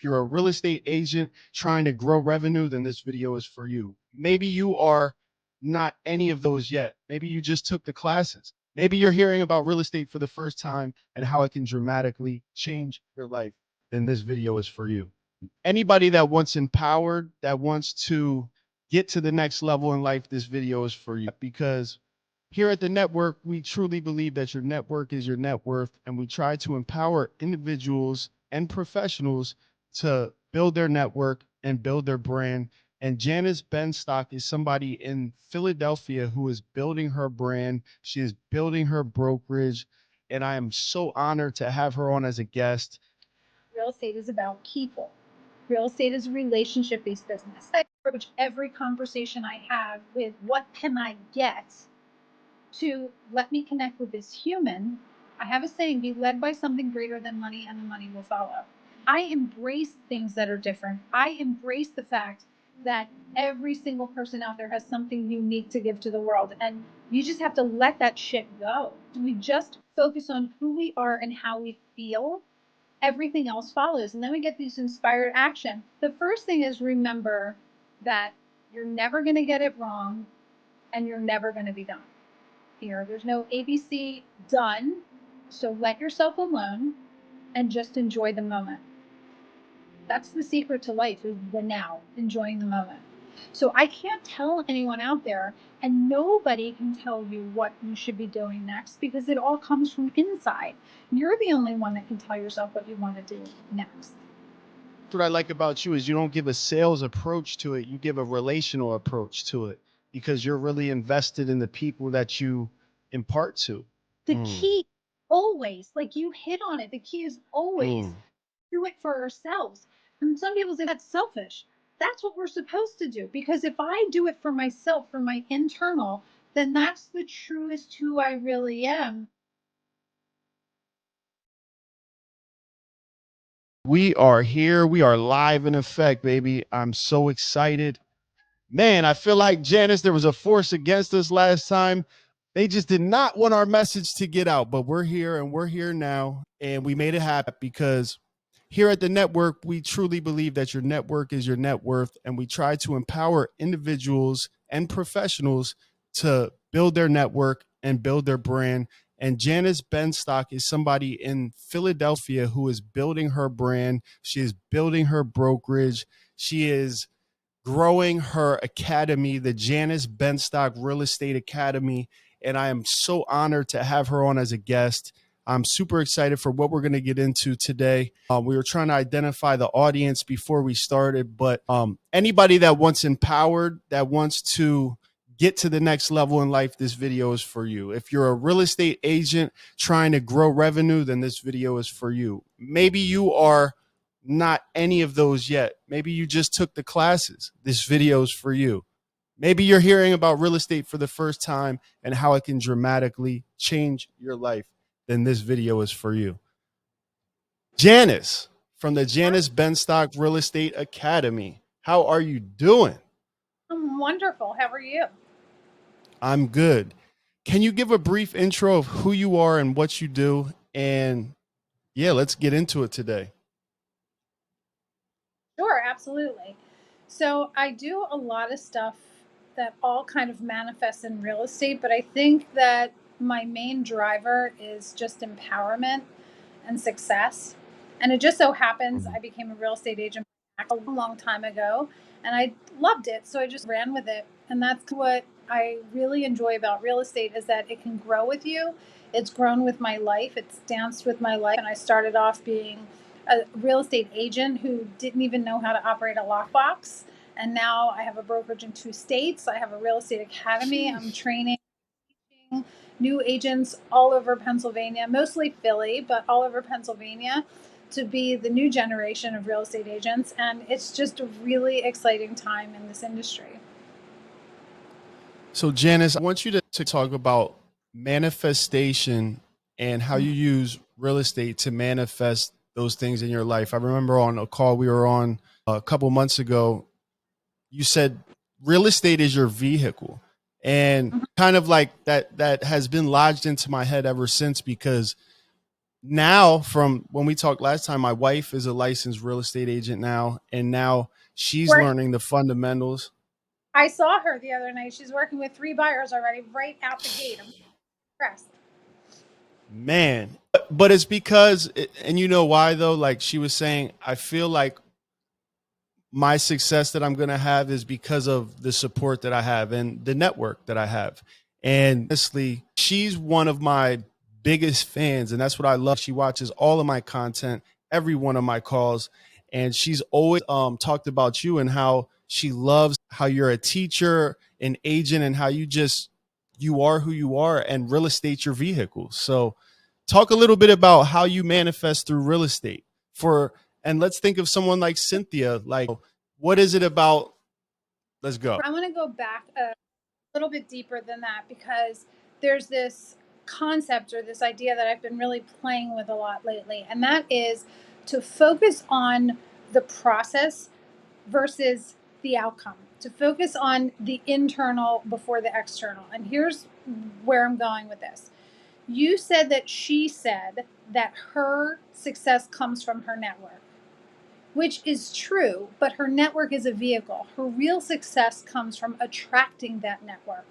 If you're a real estate agent trying to grow revenue, then this video is for you. Maybe you are not any of those yet. Maybe you just took the classes. Maybe you're hearing about real estate for the first time and how it can dramatically change your life. Then this video is for you. Anybody that wants empowered, that wants to get to the next level in life, this video is for you. Because here at the network, we truly believe that your network is your net worth, and we try to empower individuals and professionals to build their network and build their brand. And Janice Benstock is somebody in Philadelphia who is building her brand. She is building her brokerage, and I am so honored to have her on as a guest. Real estate is about people. Real estate is a relationship-based business. I approach every conversation I have with what can I get to let me connect with this human. I have a saying, be led by something greater than money and the money will follow. I embrace things that are different. I embrace the fact that every single person out there has something unique to give to the world. And you just have to let that shit go. We just focus on who we are and how we feel. Everything else follows. And then we get these inspired action. The first thing is remember that you're never going to get it wrong and you're never going to be done. Here, there's no ABC done. So let yourself alone and just enjoy the moment. That's the secret to life, is the now, enjoying the moment. So I can't tell anyone out there, and nobody can tell you what you should be doing next because it all comes from inside. You're the only one that can tell yourself what you want to do next. What I like about you is you don't give a sales approach to it. You give a relational approach to it because you're really invested in the people that you impart to. The key always, like you hit on it, the key is always do it for ourselves. And some people say that's selfish. That's what we're supposed to do, because if I do it for myself, for my internal, then that's the truest who I really am. We are here. We are live in effect, baby. I'm so excited. Man, I feel like Janice, there was a force against us last time. They just did not want our message to get out, but we're here and we're here now. And we made it happen because here at the network, we truly believe that your network is your net worth. And we try to empower individuals and professionals to build their network and build their brand. And Janice Benstock is somebody in Philadelphia who is building her brand. She is building her brokerage. She is growing her academy, the Janice Benstock Real Estate Academy. And I am so honored to have her on as a guest. I'm super excited for what we're going to get into today. We were trying to identify the audience before we started, but anybody that wants empowered, that wants to get to the next level in life, this video is for you. If you're a real estate agent trying to grow revenue, then this video is for you. Maybe you are not any of those yet. Maybe you just took the classes. This video is for you. Maybe you're hearing about real estate for the first time and how it can dramatically change your life. Then this video is for you. Janice from the Janice Benstock Real Estate Academy. How are you doing? I'm wonderful. How are you? I'm good. Can you give a brief intro of who you are and what you do? And yeah, let's get into it today. Sure, absolutely. So I do a lot of stuff that all kind of manifests in real estate, but I think that my main driver is just empowerment and success. And it just so happens I became a real estate agent a long time ago and I loved it. So I just ran with it. And that's what I really enjoy about real estate, is that it can grow with you. It's grown with my life. It's danced with my life. And I started off being a real estate agent who didn't even know how to operate a lockbox. And now I have a brokerage in 2 states. I have a real estate academy. I'm training new agents all over Pennsylvania, mostly Philly, but all over Pennsylvania, to be the new generation of real estate agents. And it's just a really exciting time in this industry. So Janice, I want you to talk about manifestation and how you use real estate to manifest those things in your life. I remember on a call we were on a couple months ago, you said real estate is your vehicle. And kind of like that has been lodged into my head ever since, because now, from when we talked last time, my wife is a licensed real estate agent now, and now she's Working. learning the fundamentals. I saw her the other night. She's working with 3 buyers already right out the gate. I'm impressed. Man, but it's because, and you know why though? Like she was saying, I feel like my success that I'm going to have is because of the support that I have and the network that I have. And honestly, she's one of my biggest fans. And that's what I love. She watches all of my content, every one of my calls. And she's always talked about you and how she loves how you're a teacher, an agent, and how you are who you are, and real estate your vehicle. So talk a little bit about how you manifest through real estate and let's think of someone like Cynthia. Like, what is it about? Let's go. I want to go back a little bit deeper than that, because there's this concept or this idea that I've been really playing with a lot lately, and that is to focus on the process versus the outcome, to focus on the internal before the external. And here's where I'm going with this. You said that she said that her success comes from her network, which is true, but her network is a vehicle. Her real success comes from attracting that network.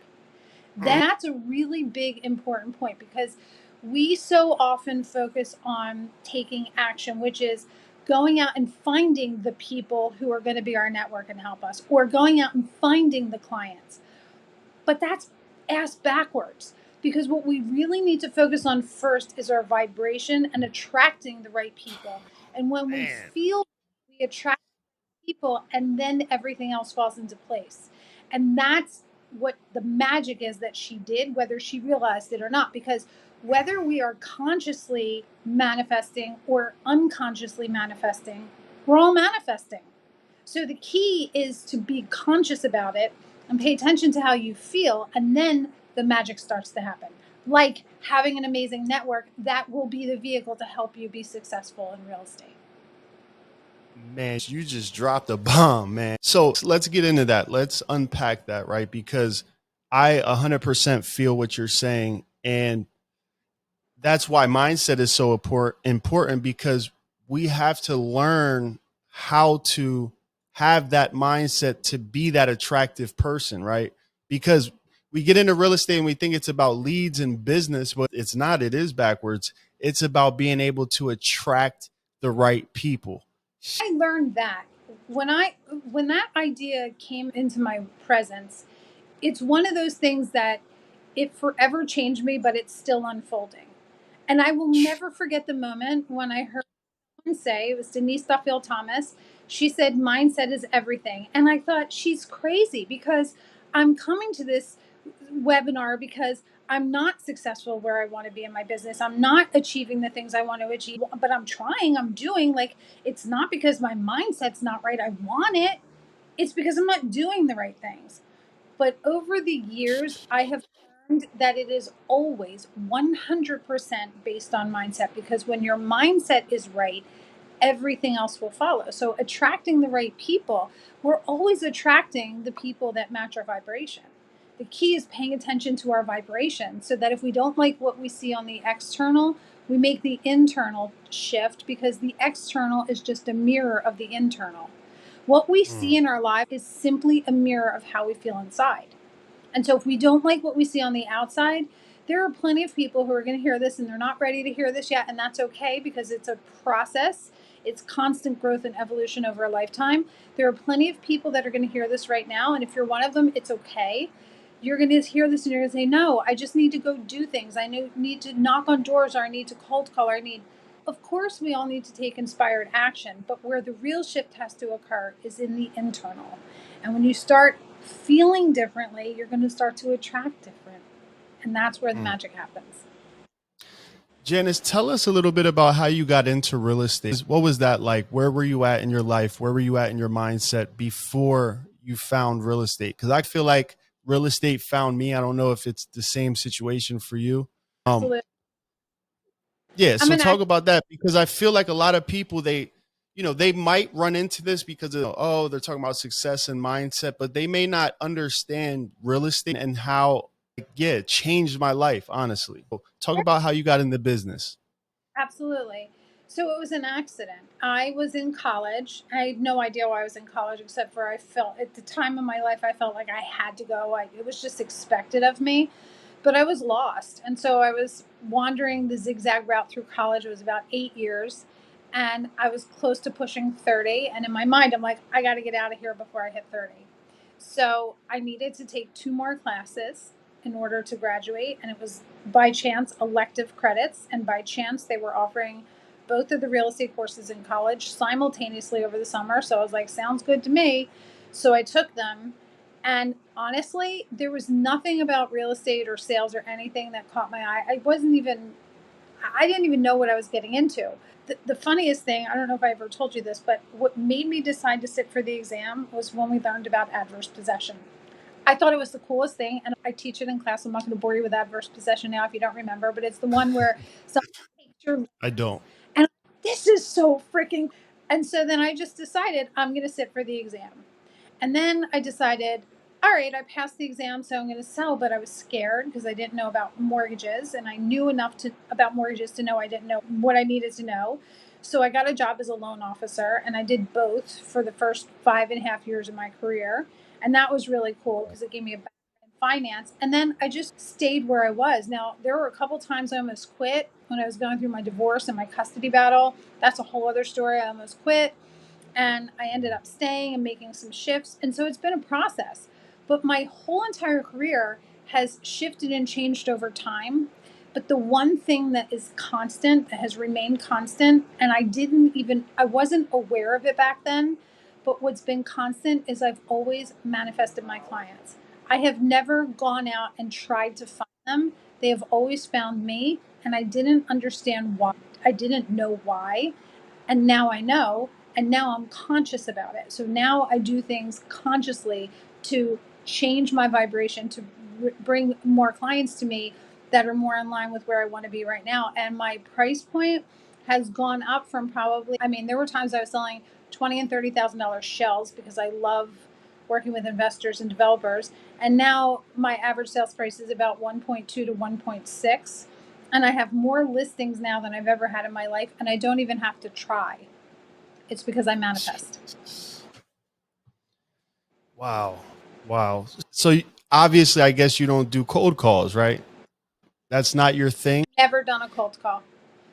That's a really big, important point, because we so often focus on taking action, which is going out and finding the people who are going to be our network and help us, or going out and finding the clients. But that's ass backwards, because what we really need to focus on first is our vibration and attracting the right people. And when we feel we attract people, and then everything else falls into place. And that's what the magic is that she did, whether she realized it or not. Because whether we are consciously manifesting or unconsciously manifesting, we're all manifesting. So the key is to be conscious about it and pay attention to how you feel, and then the magic starts to happen. Like having an amazing network that will be the vehicle to help you be successful in real estate. Man, you just dropped a bomb, man. So let's get into that. Let's unpack that, right? Because I 100% feel what you're saying. And that's why mindset is so important, because we have to learn how to have that mindset to be that attractive person, right? Because we get into real estate and we think it's about leads and business, but it's not. It is backwards. It's about being able to attract the right people. I learned that when that idea came into my presence, it's one of those things that it forever changed me, but it's still unfolding. And I will never forget the moment when I heard someone say, it was Denise Duffield Thomas, she said, mindset is everything. And I thought, she's crazy, because I'm coming to this webinar because I'm not successful where I want to be in my business. I'm not achieving the things I want to achieve, but I'm trying, I'm doing. Like, it's not because my mindset's not right, I want it. It's because I'm not doing the right things. But over the years, I have learned that it is always 100% based on mindset, because when your mindset is right, everything else will follow. So attracting the right people, we're always attracting the people that match our vibration. The key is paying attention to our vibration, so that if we don't like what we see on the external, we make the internal shift, because the external is just a mirror of the internal. What we see in our life is simply a mirror of how we feel inside. And so if we don't like what we see on the outside, there are plenty of people who are going to hear this and they're not ready to hear this yet. And that's okay, because it's a process. It's constant growth and evolution over a lifetime. There are plenty of people that are going to hear this right now. And if you're one of them, it's okay. You're going to hear this and you're going to say, no, I just need to go do things. I need to knock on doors, or I need to cold call, or of course, we all need to take inspired action, but where the real shift has to occur is in the internal. And when you start feeling differently, you're going to start to attract different. And that's where the magic happens. Janice, tell us a little bit about how you got into real estate. What was that like? Where were you at in your life? Where were you at in your mindset before you found real estate? Because I feel like real estate found me. I don't know if it's the same situation for you. Absolutely. Yeah. So talk about that, because I feel like a lot of people, they might run into this because of, oh, they're talking about success and mindset, but they may not understand real estate and how, it changed my life, honestly. Talk about how you got in the business. Absolutely. So it was an accident. I was in college. I had no idea why I was in college, except for I felt at the time of my life, I felt like I had to go. It was just expected of me, but I was lost. And so I was wandering the zigzag route through college. It was about 8 years. And I was close to pushing 30. And in my mind, I'm like, I got to get out of here before I hit 30. So I needed to take two more classes in order to graduate. And it was by chance elective credits. And by chance, they were offering both of the real estate courses in college simultaneously over the summer. So I was like, sounds good to me. So I took them. And honestly, there was nothing about real estate or sales or anything that caught my eye. I didn't even know what I was getting into. The funniest thing, I don't know if I ever told you this, but what made me decide to sit for the exam was when we learned about adverse possession. I thought it was the coolest thing, and I teach it in class. I'm not going to bore you with adverse possession now if you don't remember, but it's the one where someone takes your I don't. and this is so freaking. And so then I just decided I'm going to sit for the exam. And then I decided, all right, I passed the exam, so I'm going to sell, but I was scared because I didn't know about mortgages, and I knew enough about mortgages to know I didn't know what I needed to know. So I got a job as a loan officer, and I did both for the first 5.5 years of my career. And that was really cool because it gave me a background in finance. And then I just stayed where I was. Now, there were a couple times I almost quit when I was going through my divorce and my custody battle. That's a whole other story. I almost quit, and I ended up staying and making some shifts. And so it's been a process. But my whole entire career has shifted and changed over time. But the one thing that is constant, that has remained constant, and I wasn't aware of it back then, but what's been constant is I've always manifested my clients. I have never gone out and tried to find them. They have always found me, and I didn't understand why. I didn't know why. And now I know, and now I'm conscious about it. So now I do things consciously to change my vibration, to bring more clients to me that are more in line with where I want to be right now. And my price point has gone up from probably, I mean, there were times I was selling $20,000 and $30,000 shells because I love working with investors and developers. And now my average sales price is about 1.2 to 1.6, and I have more listings now than I've ever had in my life, and I don't even have to try. It's because I manifest. Wow. Wow. So obviously, I guess you don't do cold calls, right? That's not your thing. Never done a cold call.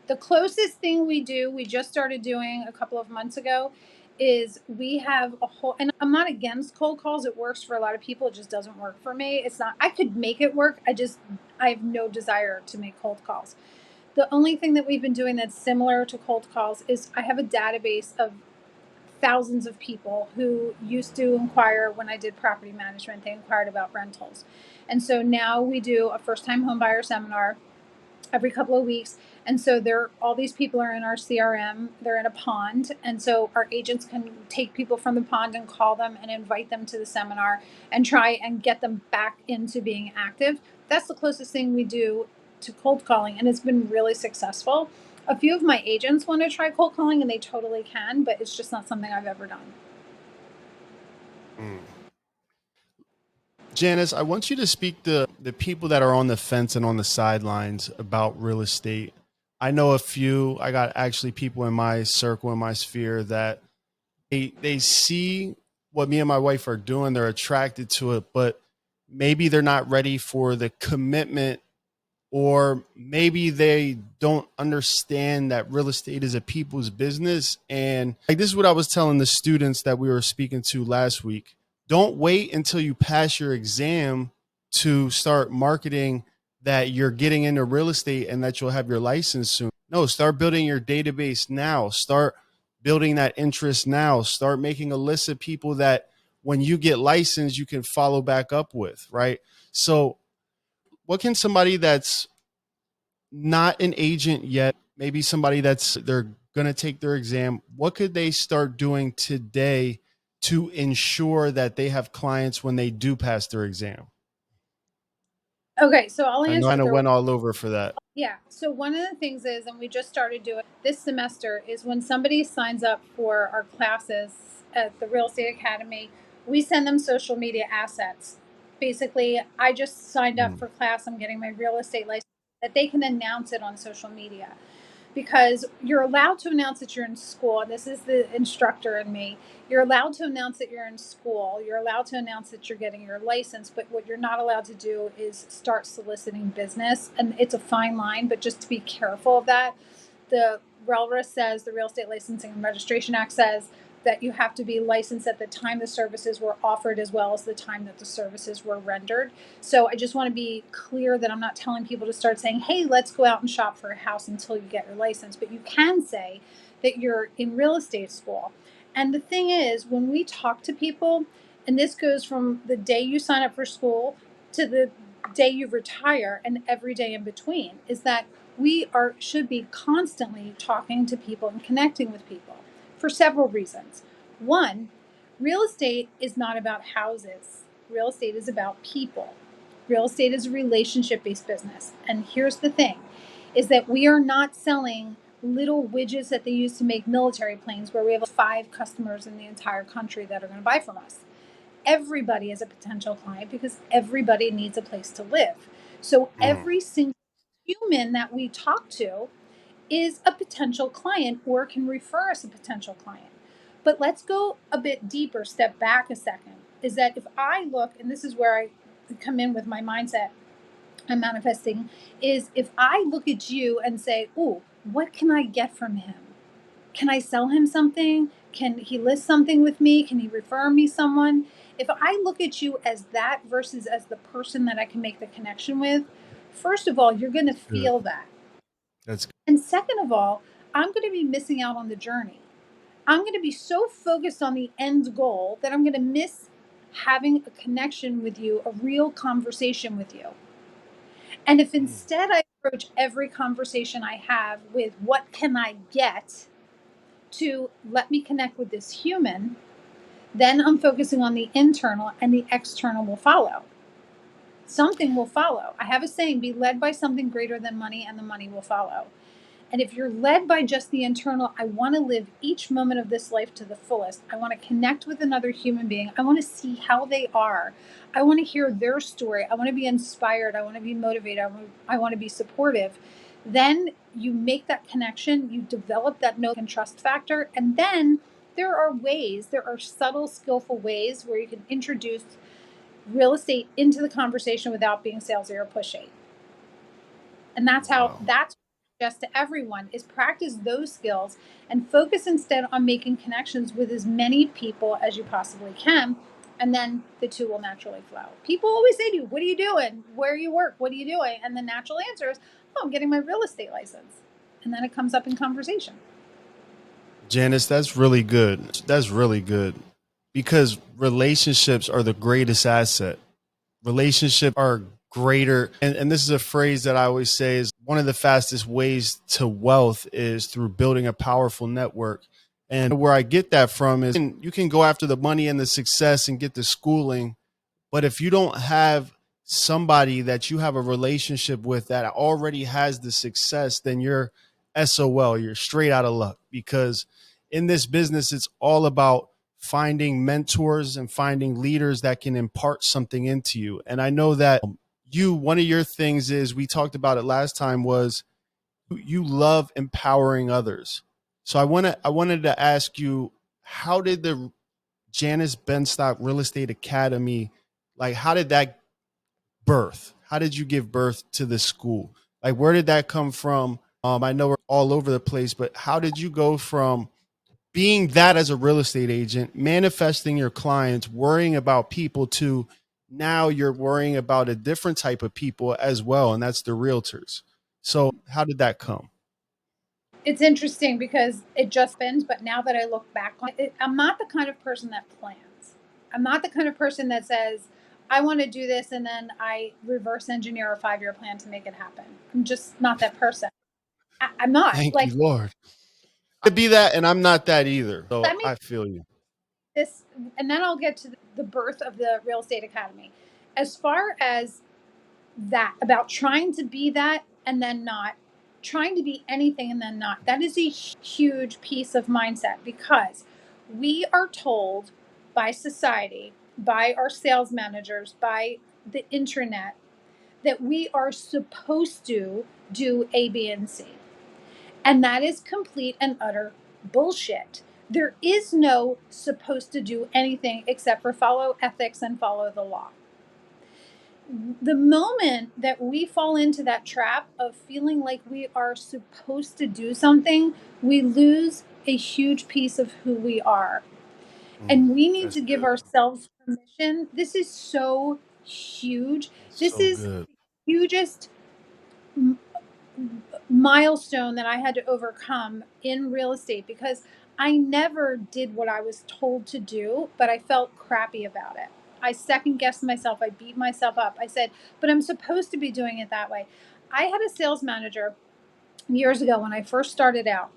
The closest thing we just started doing a couple of months ago, is we have a whole, and I'm not against cold calls. It works for a lot of people. It just doesn't work for me. It's not, I could make it work. I have no desire to make cold calls. The only thing that we've been doing that's similar to cold calls is I have a database of thousands of people who used to inquire when I did property management. They inquired about rentals. And so now we do a first time home buyer seminar every couple of weeks. And so all these people are in our CRM, they're in a pond. And so our agents can take people from the pond and call them and invite them to the seminar and try and get them back into being active. That's the closest thing we do to cold calling, and it's been really successful. A few of my agents want to try cold calling, and they totally can, but it's just not something I've ever done. Mm. Janice, I want you to speak to the people that are on the fence and on the sidelines about real estate. I know a few. I got actually people in my circle, in my sphere, that they see what me and my wife are doing. They're attracted to it, but maybe they're not ready for the commitment, or maybe they don't understand that real estate is a people's business. And like, this is what I was telling the students that we were speaking to last week. Don't wait until you pass your exam to start marketing that you're getting into real estate and that you'll have your license soon. No, start building your database now. Start building that interest now. Start making a list of people that when you get licensed, you can follow back up with, right? So what can somebody that's not an agent yet, maybe somebody they're going to take their exam, what could they start doing today to ensure that they have clients when they do pass their exam? Okay, so I'll I know I answer went all over for that. Yeah. So one of the things is, and we just started doing this semester, is when somebody signs up for our classes at the Real Estate Academy, we send them social media assets. Basically, I just signed up Mm. for class. I'm getting my real estate license, that they can announce it on social media. because you're allowed to announce that you're in school. And this is the instructor in me. You're allowed to announce that you're in school. You're allowed to announce that you're getting your license. But what you're not allowed to do is start soliciting business. And it's a fine line, but just to be careful of that. The RELRA says, the Real Estate Licensing and Registration Act says, that you have to be licensed at the time the services were offered as well as the time that the services were rendered. So I just want to be clear that I'm not telling people to start saying, hey, let's go out and shop for a house until you get your license. But you can say that you're in real estate school. And the thing is, when we talk to people, and this goes from the day you sign up for school to the day you retire and every day in between, is that we should be constantly talking to people and connecting with people for several reasons. One, real estate is not about houses. Real estate is about people. Real estate is a relationship-based business. And here's the thing, is that we are not selling little widgets that they use to make military planes where we have 5 customers in the entire country that are going to buy from us. Everybody is a potential client because everybody needs a place to live. So every single human that we talk to is a potential client or can refer us a potential client. But let's go a bit deeper, step back a second, is that if I look, and this is where I come in with my mindset I'm manifesting, is if I look at you and say, ooh, what can I get from him? Can I sell him something? Can he list something with me? Can he refer me someone? If I look at you as that versus as the person that I can make the connection with, first of all, you're going to feel that. That's good. And second of all, I'm going to be missing out on the journey. I'm going to be so focused on the end goal that I'm going to miss having a connection with you, a real conversation with you. And if instead I approach every conversation I have with what can I get to let me connect with this human, then I'm focusing on the internal and the external will follow. Something will follow. I have a saying, be led by something greater than money and the money will follow. And if you're led by just the internal, I want to live each moment of this life to the fullest. I want to connect with another human being. I want to see how they are. I want to hear their story. I want to be inspired. I want to be motivated. I want to be supportive. Then you make that connection. You develop that know and trust factor. And then there are subtle, skillful ways where you can introduce real estate into the conversation without being salesy or pushy. And that's just to everyone is practice those skills and focus instead on making connections with as many people as you possibly can. And then the two will naturally flow. People always say to you, what are you doing? Where you work? What are you doing? And the natural answer is, oh, I'm getting my real estate license. And then it comes up in conversation. Janice, that's really good. That's really good because relationships are the greatest asset. Relationships are greater. And this is a phrase that I always say is one of the fastest ways to wealth is through building a powerful network. And where I get that from is you can go after the money and the success and get the schooling. But if you don't have somebody that you have a relationship with that already has the success, then you're SOL, you're straight out of luck. Because in this business, it's all about finding mentors and finding leaders that can impart something into you. And I know that one of your things is, we talked about it last time, was you love empowering others. So I wanted to ask you, how did the Janice Benstock Real Estate Academy, like, how did that birth? How did you give birth to the school? Like, where did that come from? I know we're all over the place, but how did you go from being that as a real estate agent, manifesting your clients, worrying about people, to now you're worrying about a different type of people as well, and that's the realtors. So how did that come? It's interesting because it just happened, but now that I look back on it, I'm not the kind of person that plans. I'm not the kind of person that says, I want to do this and then I reverse engineer a 5-year plan to make it happen. I'm just not that person. I'm not. Thank Like, you, Lord. I be that, and I'm not that either. So let me I feel you. this, and then I'll get to the birth of the Real Estate Academy. As far as that, about trying to be that and then not, trying to be anything and then not, that is a huge piece of mindset, because we are told by society, by our sales managers, by the internet, that we are supposed to do A, B, and C. And that is complete and utter bullshit. There is no supposed to do anything except for follow ethics and follow the law. The moment that we fall into that trap of feeling like we are supposed to do something, we lose a huge piece of who we are. And we need to give ourselves permission. This is so huge. This is the hugest milestone that I had to overcome in real estate, because I never did what I was told to do, but I felt crappy about it. I second guessed myself. I beat myself up. I said, but I'm supposed to be doing it that way. I had a sales manager years ago when I first started out,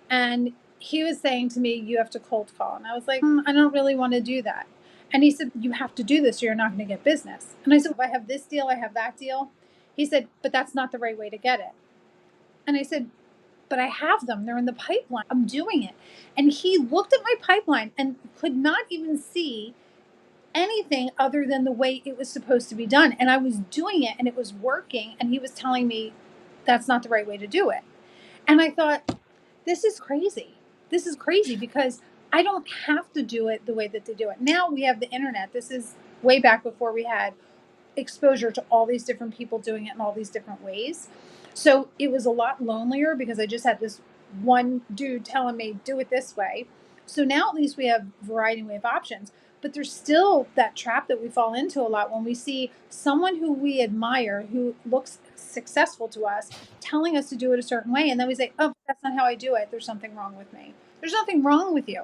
and he was saying to me, you have to cold call. And I was like, I don't really want to do that. And he said, you have to do this or you're not going to get business. And I said, I have this deal, I have that deal. He said, but that's not the right way to get it. And I said, but I have them. They're in the pipeline. I'm doing it. And he looked at my pipeline and could not even see anything other than the way it was supposed to be done. And I was doing it and it was working. And he was telling me that's not the right way to do it. And I thought, this is crazy. This is crazy, because I don't have to do it the way that they do it. Now we have the internet. This is way back before we had exposure to all these different people doing it in all these different ways. So it was a lot lonelier because I just had this one dude telling me, do it this way. So now at least we have variety and we have options. But there's still that trap that we fall into a lot when we see someone who we admire, who looks successful to us, telling us to do it a certain way. And then we say, oh, that's not how I do it. There's something wrong with me. There's nothing wrong with you.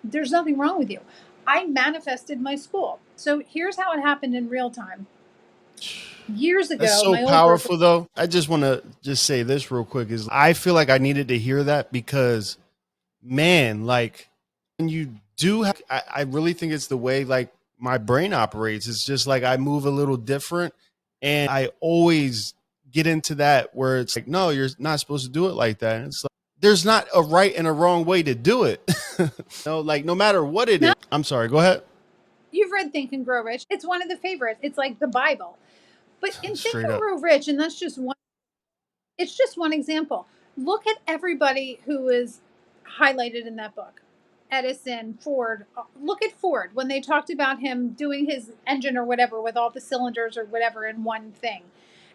There's nothing wrong with you. I manifested my school. So here's how it happened in real time. Years ago, That's so my old powerful, though. I just want to just say this real quick. Is I feel like I needed to hear that because, man, like when you do, I really think it's the way like my brain operates. It's just like I move a little different, and I always get into that where it's like, no, you're not supposed to do it like that. And it's like there's not a right and a wrong way to do it. No, like no matter what it is. I'm sorry. Go ahead. You've read Think and Grow Rich. It's one of the favorites. It's like the Bible. But in Think Straight and up. Grow Rich, and that's just one, it's just one example. Look at everybody who is highlighted in that book. Edison, Ford. Look at Ford when they talked about him doing his engine or whatever with all the cylinders or whatever in one thing.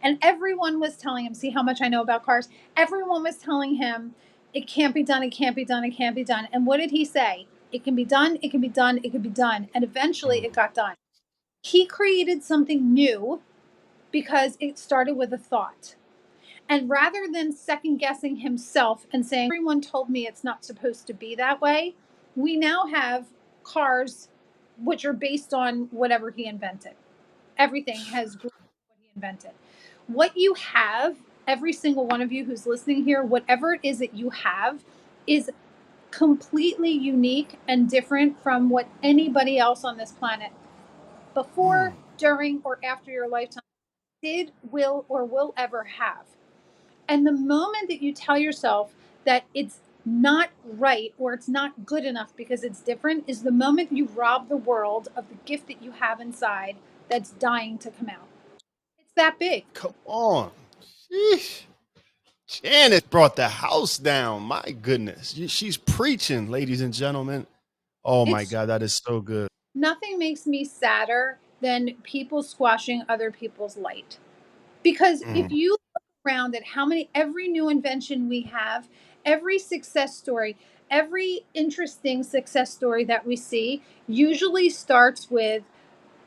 And everyone was telling him, see how much I know about cars? Everyone was telling him, it can't be done, it can't be done, it can't be done. And what did he say? It can be done, it can be done, it can be done. And eventually it got done. He created something new because it started with a thought. And rather than second guessing himself and saying, everyone told me it's not supposed to be that way, we now have cars which are based on whatever he invented. Everything has grown what he invented. What you have, every single one of you who's listening here, whatever it is that you have, is completely unique and different from what anybody else on this planet, before, during, or after your lifetime, did, will, or will ever have. And the moment that you tell yourself that it's not right or it's not good enough because it's different is the moment you rob the world of the gift that you have inside that's dying to come out. It's that big. Come on. Sheesh. Janice brought the house down. My goodness. She's preaching, ladies and gentlemen. Oh my It's God, that is so good. nothing makes me sadder than people squashing other people's light. Because if you look around at how many, every new invention we have, every success story, every interesting success story that we see usually starts with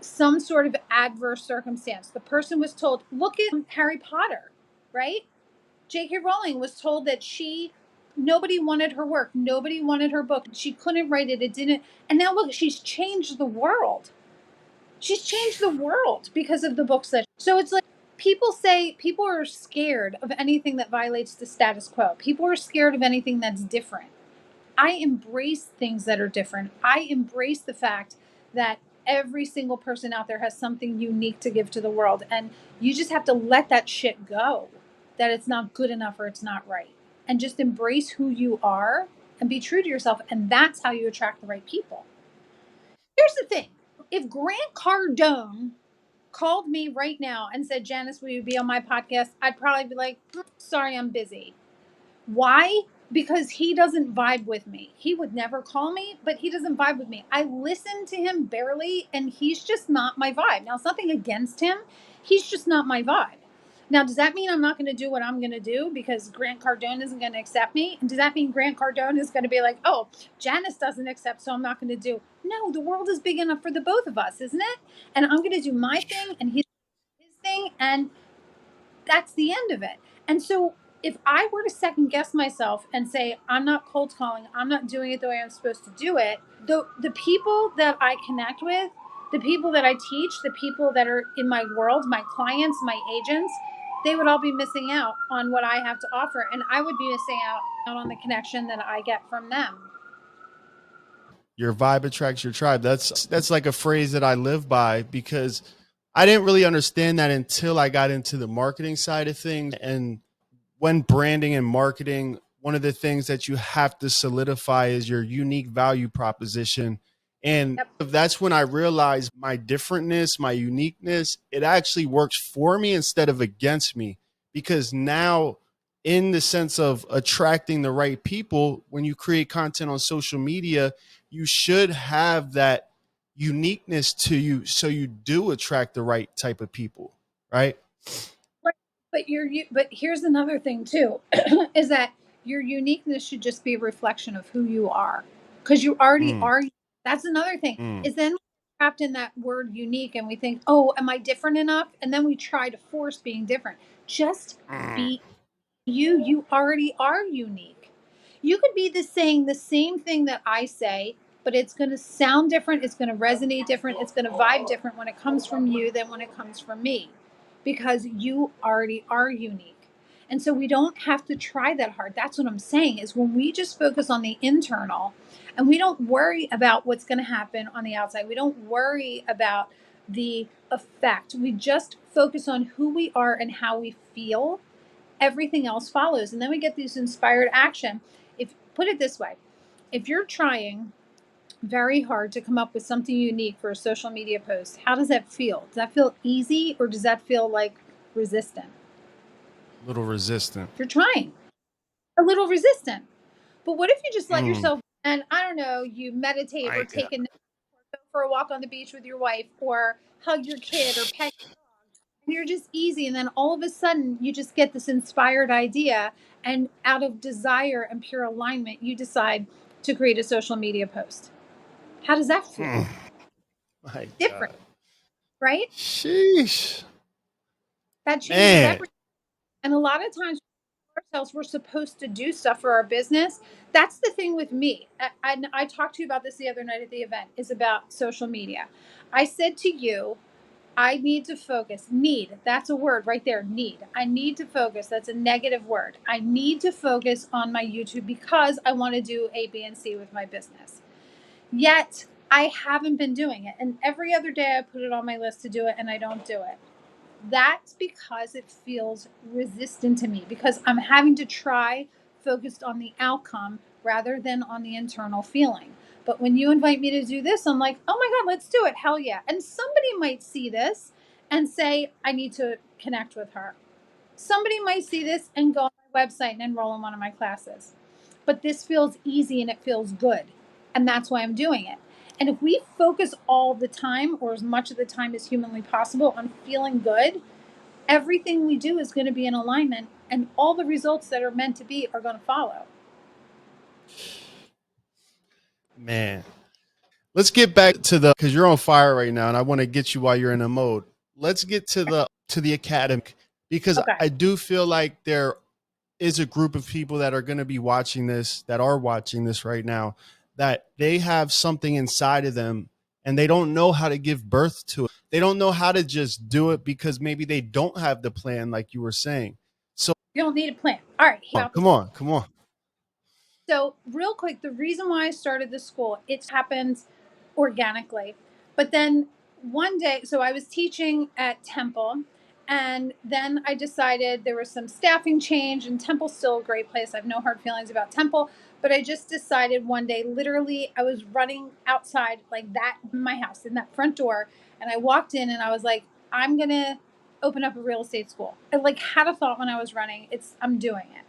some sort of adverse circumstance. The person was told, look at Harry Potter, right? J.K. Rowling was told that nobody wanted her work, nobody wanted her book, she couldn't write it, it didn't. And now look, she's changed the world. She's changed the world because of the books that. So it's like people say people are scared of anything that violates the status quo. People are scared of anything that's different. I embrace things that are different. I embrace the fact that every single person out there has something unique to give to the world. And you just have to let that shit go, that it's not good enough or it's not right. And just embrace who you are and be true to yourself. And that's how you attract the right people. Here's the thing. If Grant Cardone called me right now and said, Janice, will you be on my podcast? I'd probably be like, sorry, I'm busy. Why? Because he doesn't vibe with me. He would never call me, but he doesn't vibe with me. I listen to him barely, and he's just not my vibe. Now, it's nothing against him. He's just not my vibe. Now, does that mean I'm not going to do what I'm going to do because Grant Cardone isn't going to accept me? And does that mean Grant Cardone is going to be like, oh, Janice doesn't accept, so I'm not going to do? No, the world is big enough for the both of us, isn't it? And I'm going to do my thing, and he's his thing, and that's the end of it. And so if I were to second guess myself and say, I'm not cold calling, I'm not doing it the way I'm supposed to do it, the people that I connect with, the people that I teach, the people that are in my world, my clients, my agents, they would all be missing out on what I have to offer. And I would be missing out on the connection that I get from them. Your vibe attracts your tribe. That's like a phrase that I live by, because I didn't really understand that until I got into the marketing side of things. And when branding and marketing, one of the things that you have to solidify is your unique value proposition. And Yep. that's when I realized my differentness, my uniqueness, it actually works for me instead of against me. Because now, in the sense of attracting the right people, when you create content on social media, you should have that uniqueness to you, so you do attract the right type of people, right? Right. But here's another thing too, is that your uniqueness should just be a reflection of who you are, because you already Mm, are. That's another thing, mm, is then we're trapped in that word unique, and we think, oh, am I different enough? And then we try to force being different. Just mm. be you. You already are unique. You could be saying the same thing that I say, but it's going to sound different. It's going to resonate different. It's going to vibe different when it comes from you than when it comes from me, because you already are unique. And so we don't have to try that hard. That's what I'm saying, is when we just focus on the internal and we don't worry about what's going to happen on the outside, we don't worry about the effect. We just focus on who we are and how we feel, everything else follows. And then we get this inspired action. If put it this way, if you're trying very hard to come up with something unique for a social media post, how does that feel? Does that feel easy, or does that feel like resistant? Little resistant. You're trying a little resistant. But what if you just let Mm. yourself, and I don't know, you meditate or I take a nap, or go for a walk on the beach with your wife, or hug your kid or pet, and you're just easy, and then all of a sudden you just get this inspired idea, and out of desire and pure alignment you decide to create a social media post. How does that feel? mm. My Different, God. right? Sheesh. That changes Man. everything. And a lot of times ourselves, we're supposed to do stuff for our business. That's the thing with me. I talked to you about this the other night at the event, is about social media. I said to you, I need to focus. Need, that's a word right there. Need. I need to focus. That's a negative word. I need to focus on my YouTube because I want to do A, B, and C with my business. Yet I haven't been doing it. And every other day I put it on my list to do it, and I don't do it. That's because it feels resistant to me, because I'm having to try focused on the outcome rather than on the internal feeling. But when you invite me to do this, I'm like, oh my God, let's do it. Hell yeah. And somebody might see this and say, I need to connect with her. Somebody might see this and go on my website and enroll in one of my classes. But this feels easy and it feels good. And that's why I'm doing it. And if we focus all the time, or as much of the time as humanly possible, on feeling good, everything we do is going to be in alignment, and all the results that are meant to be are going to follow. Man. Let's get back to the, because you're on fire right now and I want to get you while you're in a mode. Let's get to the academic, because Okay. I do feel like there is a group of people that are going to be watching this, that are watching this right now, that they have something inside of them and they don't know how to give birth to it. They don't know how to just do it because maybe they don't have the plan, like you were saying. So You don't need a plan. All right. About this. come on, come on. So, real quick, the reason why I started the school, it happened organically. But then one day, so I was teaching at Temple, and then I decided there was some staffing change, and Temple's still a great place. I have no hard feelings about Temple, but I just decided one day, literally, I was running outside like that in my house, in that front door, and I walked in and I was like, I'm going to open up a real estate school. I like had a thought when I was running. I'm doing it.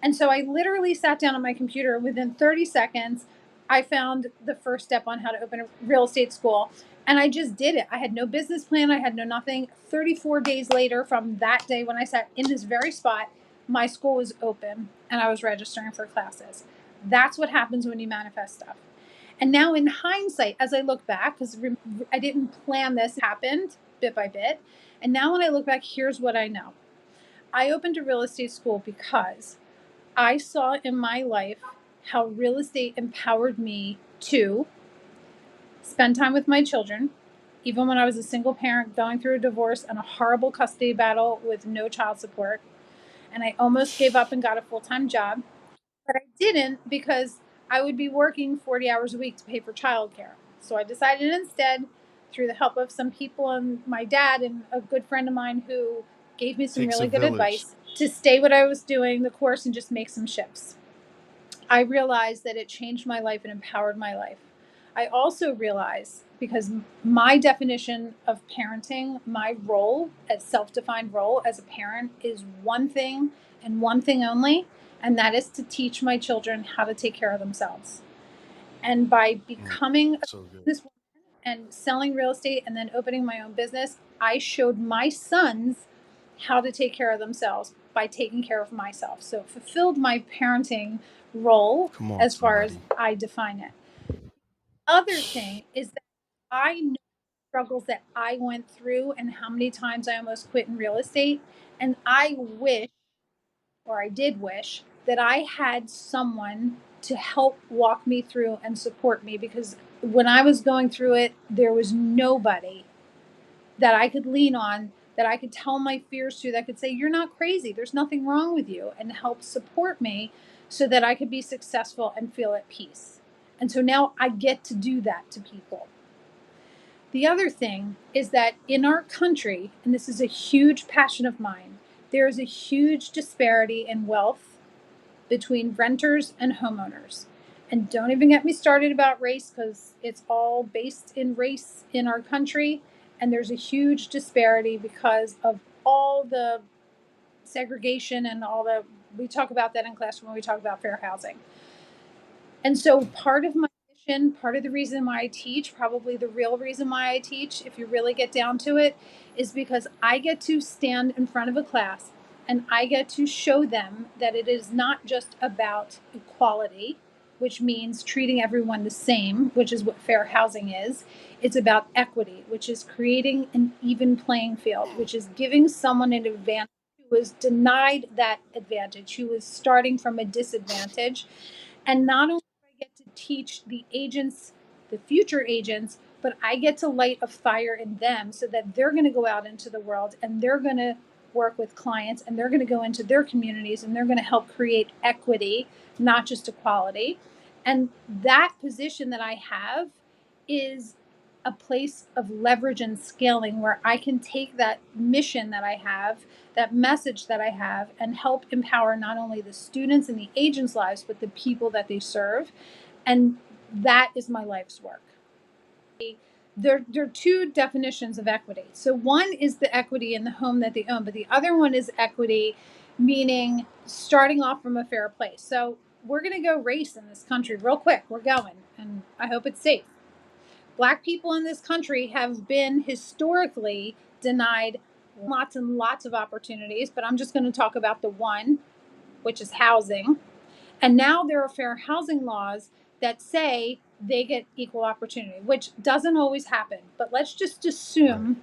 And so I literally sat down on my computer. Within 30 seconds, I found the first step on how to open a real estate school. And I just did it. I had no business plan. I had no nothing. 34 days later from that day when I sat in this very spot, my school was open and I was registering for classes. That's what happens when you manifest stuff. And now in hindsight, as I look back, because I didn't plan this, it happened bit by bit. And now when I look back, here's what I know. I opened a real estate school because I saw in my life how real estate empowered me to spend time with my children, even when I was a single parent going through a divorce and a horrible custody battle with no child support. And I almost gave up and got a full-time job, but I didn't because I would be working 40 hours a week to pay for childcare. So I decided instead, through the help of some people and my dad and a good friend of mine who gave me some Takes a really good village. advice, to stay what I was doing the course and just make some shifts. I realized that it changed my life and empowered my life. I also realized, because my definition of parenting, my role, as self-defined role as a parent, is one thing and one thing only, and that is to teach my children how to take care of themselves. And by becoming a So good. businesswoman and selling real estate and then opening my own business, I showed my sons how to take care of themselves by taking care of myself. So it fulfilled my parenting role Come on, as far as somebody. I define it. Other thing is that I know struggles that I went through and how many times I almost quit in real estate. And I wish, or I did wish, that I had someone to help walk me through and support me, because when I was going through it, there was nobody that I could lean on, that I could tell my fears to, that could say, "You're not crazy. There's nothing wrong with you," and help support me so that I could be successful and feel at peace. And so now I get to do that to people. The other thing is that in our country, and this is a huge passion of mine, there is a huge disparity in wealth between renters and homeowners. And don't even get me started about race, because it's all based in race in our country. And there's a huge disparity because of all the segregation and all the, we talk about that in class when we talk about fair housing. And so part of my mission, part of the reason why I teach, probably the real reason why I teach, if you really get down to it, is because I get to stand in front of a class and I get to show them that it is not just about equality, which means treating everyone the same, which is what fair housing is. It's about equity, which is creating an even playing field, which is giving someone an advantage who was denied that advantage, who was starting from a disadvantage. And not only do I get to teach the agents, the future agents, but I get to light a fire in them so that they're going to go out into the world and they're going to work with clients and they're going to go into their communities and they're going to help create equity, not just equality. And that position that I have is a place of leverage and scaling where I can take that mission that I have, that message that I have, and help empower not only the students and the agents' lives, but the people that they serve. And that is my life's work. There are two definitions of equity. So one is the equity in the home that they own, but the other one is equity, meaning starting off from a fair place. So we're going to go race in this country real quick. We're going, and I hope it's safe. Black people in this country have been historically denied lots and lots of opportunities, but I'm just going to talk about the one, which is housing. And now there are fair housing laws that say they get equal opportunity, which doesn't always happen. But let's just assume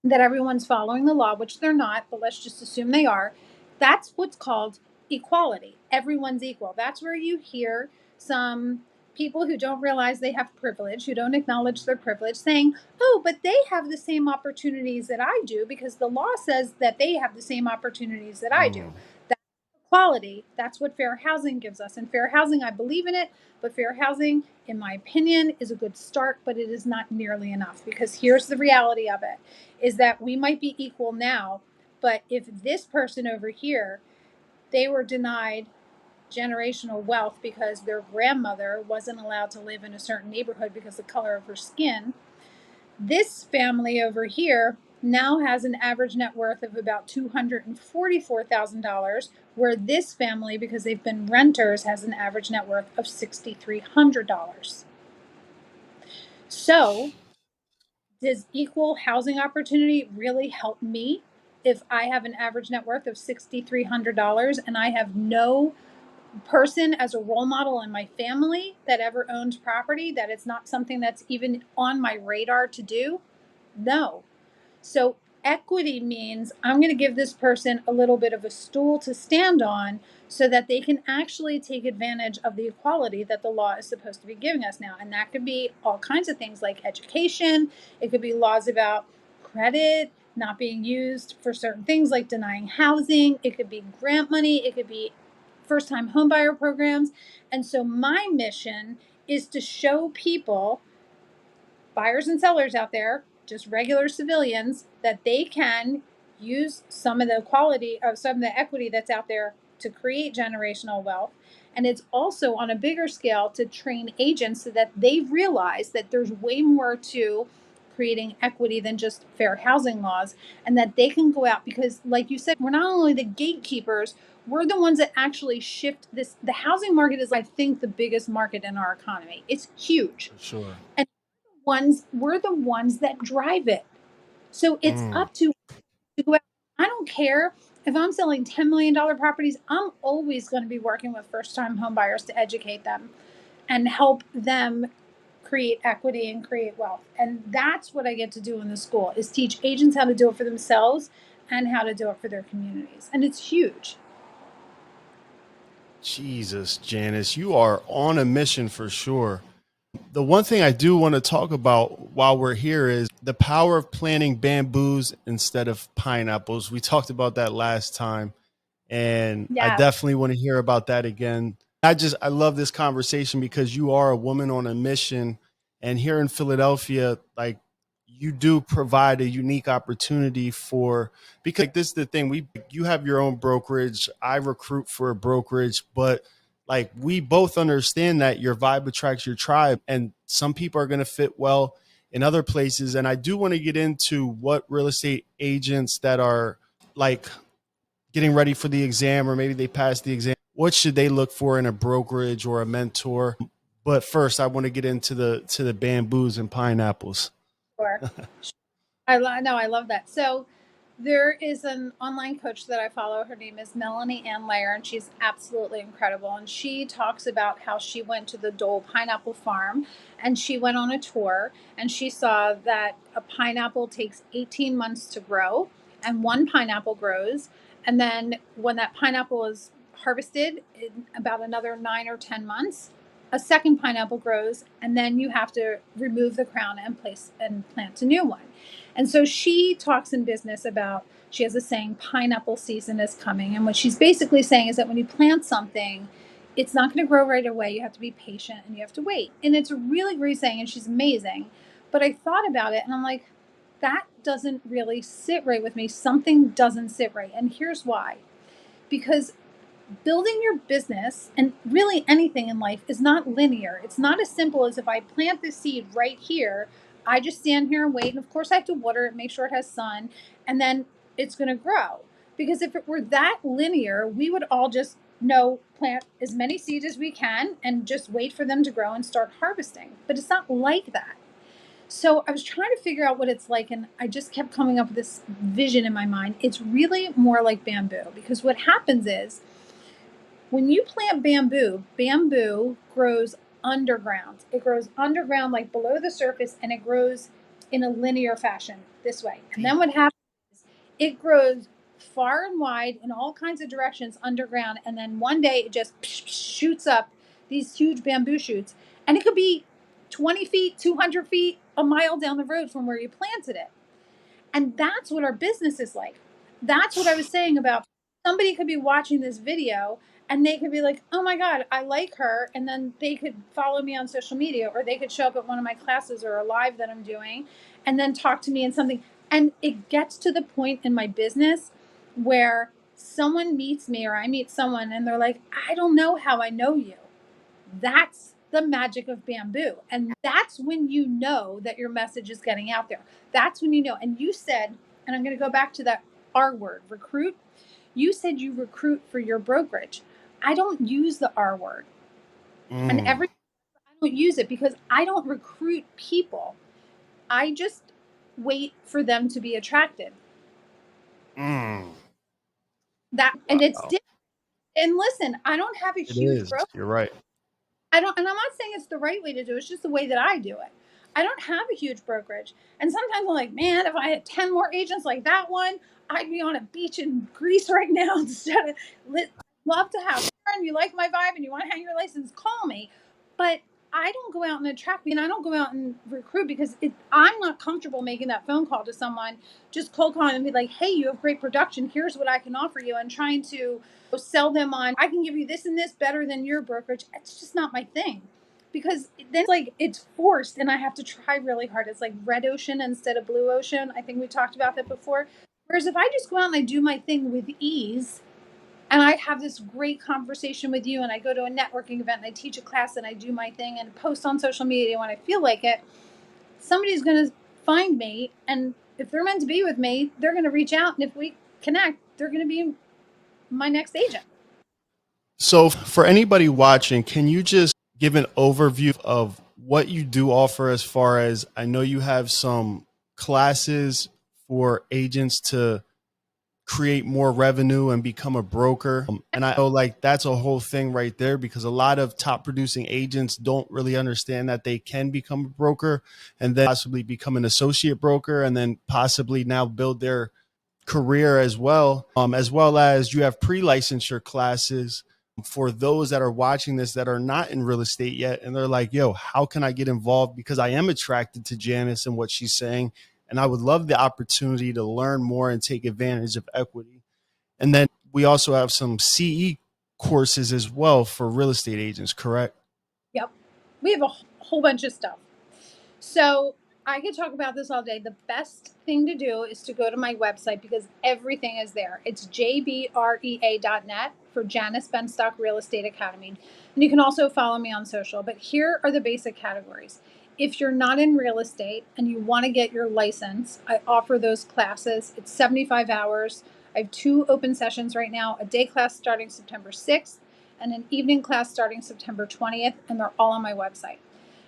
that everyone's following the law, which they're not, but let's just assume they are. That's what's called equality. Everyone's equal. That's where you hear some people who don't realize they have privilege, who don't acknowledge their privilege, saying, "Oh, but they have the same opportunities that I do because the law says that they have the same opportunities that I do." That's equality. That's what fair housing gives us. And fair housing, I believe in it, but fair housing, in my opinion, is a good start, but it is not nearly enough, because here's the reality of it, is that we might be equal now, but if this person over here, they were denied generational wealth because their grandmother wasn't allowed to live in a certain neighborhood because of the color of her skin, this family over here now has an average net worth of about $244,000, where this family, because they've been renters, has an average net worth of $6,300. So, does equal housing opportunity really help me if I have an average net worth of $6,300 and I have no person as a role model in my family that ever owns property, that it's not something that's even on my radar to do? No. So equity means I'm going to give this person a little bit of a stool to stand on so that they can actually take advantage of the equality that the law is supposed to be giving us now. And that could be all kinds of things like education. It could be laws about credit not being used for certain things like denying housing. It could be grant money. It could be first time homebuyer programs. And so my mission is to show people, buyers and sellers out there, just regular civilians, that they can use some of the quality of some of the equity that's out there to create generational wealth. And it's also on a bigger scale to train agents so that they realize that there's way more to creating equity than just fair housing laws, and that they can go out, because like you said, we're not only the gatekeepers, we're the ones that actually shift this. The housing market is, I think, the biggest market in our economy. It's huge. For sure. And we're the ones that drive it. So it's up to go out. I don't care if I'm selling $10 million properties. I'm always going to be working with first time home buyers to educate them and help them create equity and create wealth. And that's what I get to do in the school, is teach agents how to do it for themselves and how to do it for their communities. And it's huge. Jesus, Janice, you are on a mission for sure. The one thing I do want to talk about while we're here is the power of planting bamboos instead of pineapples. We talked about that last time, and I Yeah. definitely want to hear about that again. I love this conversation because you are a woman on a mission, and here in Philadelphia, like, you do provide a unique opportunity for, because like, this is the thing, you have your own brokerage, I recruit for a brokerage, but like, we both understand that your vibe attracts your tribe, and some people are going to fit well in other places. And I do want to get into what real estate agents that are like getting ready for the exam, or maybe they passed the exam, what should they look for in a brokerage or a mentor? But first, I want to get into the bamboos and pineapples. Sure. I love that. So there is an online coach that I follow. Her name is Melanie Ann Layer, and she's absolutely incredible. And she talks about how she went to the Dole Pineapple Farm, and she went on a tour, and she saw that a pineapple takes 18 months to grow, and one pineapple grows. And then when that pineapple is harvested in about another 9 or 10 months, a second pineapple grows, and then you have to remove the crown and place and plant a new one. And so she talks in business about, she has a saying, pineapple season is coming. And what she's basically saying is that when you plant something, it's not going to grow right away. You have to be patient and you have to wait. And it's a really great saying, and she's amazing. But I thought about it and I'm like, that doesn't really sit right with me. Something doesn't sit right. And here's why. Because building your business, and really anything in life, is not linear. It's not as simple as, if I plant this seed right here, I just stand here and wait. And of course, I have to water it, make sure it has sun, and then it's going to grow. Because if it were that linear, we would all just know, plant as many seeds as we can and just wait for them to grow and start harvesting. But it's not like that. So I was trying to figure out what it's like, and I just kept coming up with this vision in my mind. It's really more like bamboo, because what happens is, when you plant bamboo, bamboo grows underground. It grows underground, like below the surface, and it grows in a linear fashion this way. And then what happens is, it grows far and wide in all kinds of directions underground. And then one day it just shoots up these huge bamboo shoots. And it could be 20 feet, 200 feet, a mile down the road from where you planted it. And that's what our business is like. That's what I was saying about, somebody could be watching this video and they could be like, oh my God, I like her. And then they could follow me on social media, or they could show up at one of my classes or a live that I'm doing and then talk to me in something. And it gets to the point in my business where someone meets me, or I meet someone, and they're like, I don't know how I know you. That's the magic of bamboo. And that's when you know that your message is getting out there. That's when you know. And you said and I'm going to go back to that R word, recruit. You said you recruit for your brokerage. I don't use the R word. And I don't use it because I don't recruit people. I just wait for them to be attracted. And it's different. And listen, I don't have a huge brokerage. You're right. And I'm not saying it's the right way to do it. It's just the way that I do it. I don't have a huge brokerage. And sometimes I'm like, man, if I had 10 more agents like that one, I'd be on a beach in Greece right now instead of love to have fun. You like my vibe and you want to hang your license, call me. But I don't go out and attract me, and I don't go out and recruit because I'm not comfortable making that phone call to someone, just cold calling and be like, hey, you have great production. Here's what I can offer you, and trying to sell them on, I can give you this and this better than your brokerage. It's just not my thing, because then it's forced and I have to try really hard. It's like red ocean instead of blue ocean. I think we talked about that before. Whereas if I just go out and I do my thing with ease, and I have this great conversation with you, and I go to a networking event and I teach a class and I do my thing and post on social media when I feel like it, somebody's going to find me. And if they're meant to be with me, they're going to reach out. And if we connect, they're going to be my next agent. So for anybody watching, can you just give an overview of what you do offer, as far as, I know you have some classes for agents to create more revenue and become a broker. And I know that's a whole thing right there, because a lot of top producing agents don't really understand that they can become a broker and then possibly become an associate broker, and then possibly now build their career as well as you have pre-licensure classes for those that are watching this that are not in real estate yet, and they're like, yo, how can I get involved, because I am attracted to Janice and what she's saying, and I would love the opportunity to learn more and take advantage of equity. And then we also have some CE courses as well for real estate agents, correct? Yep, we have a whole bunch of stuff. So I could talk about this all day. The best thing to do is to go to my website, because everything is there. It's jbrea.net for Janice Benstock Real Estate Academy. And you can also follow me on social. But here are the basic categories. If you're not in real estate and you want to get your license, I offer those classes. It's 75 hours. I have 2 open sessions right now, a day class starting September 6th and an evening class starting September 20th, and they're all on my website.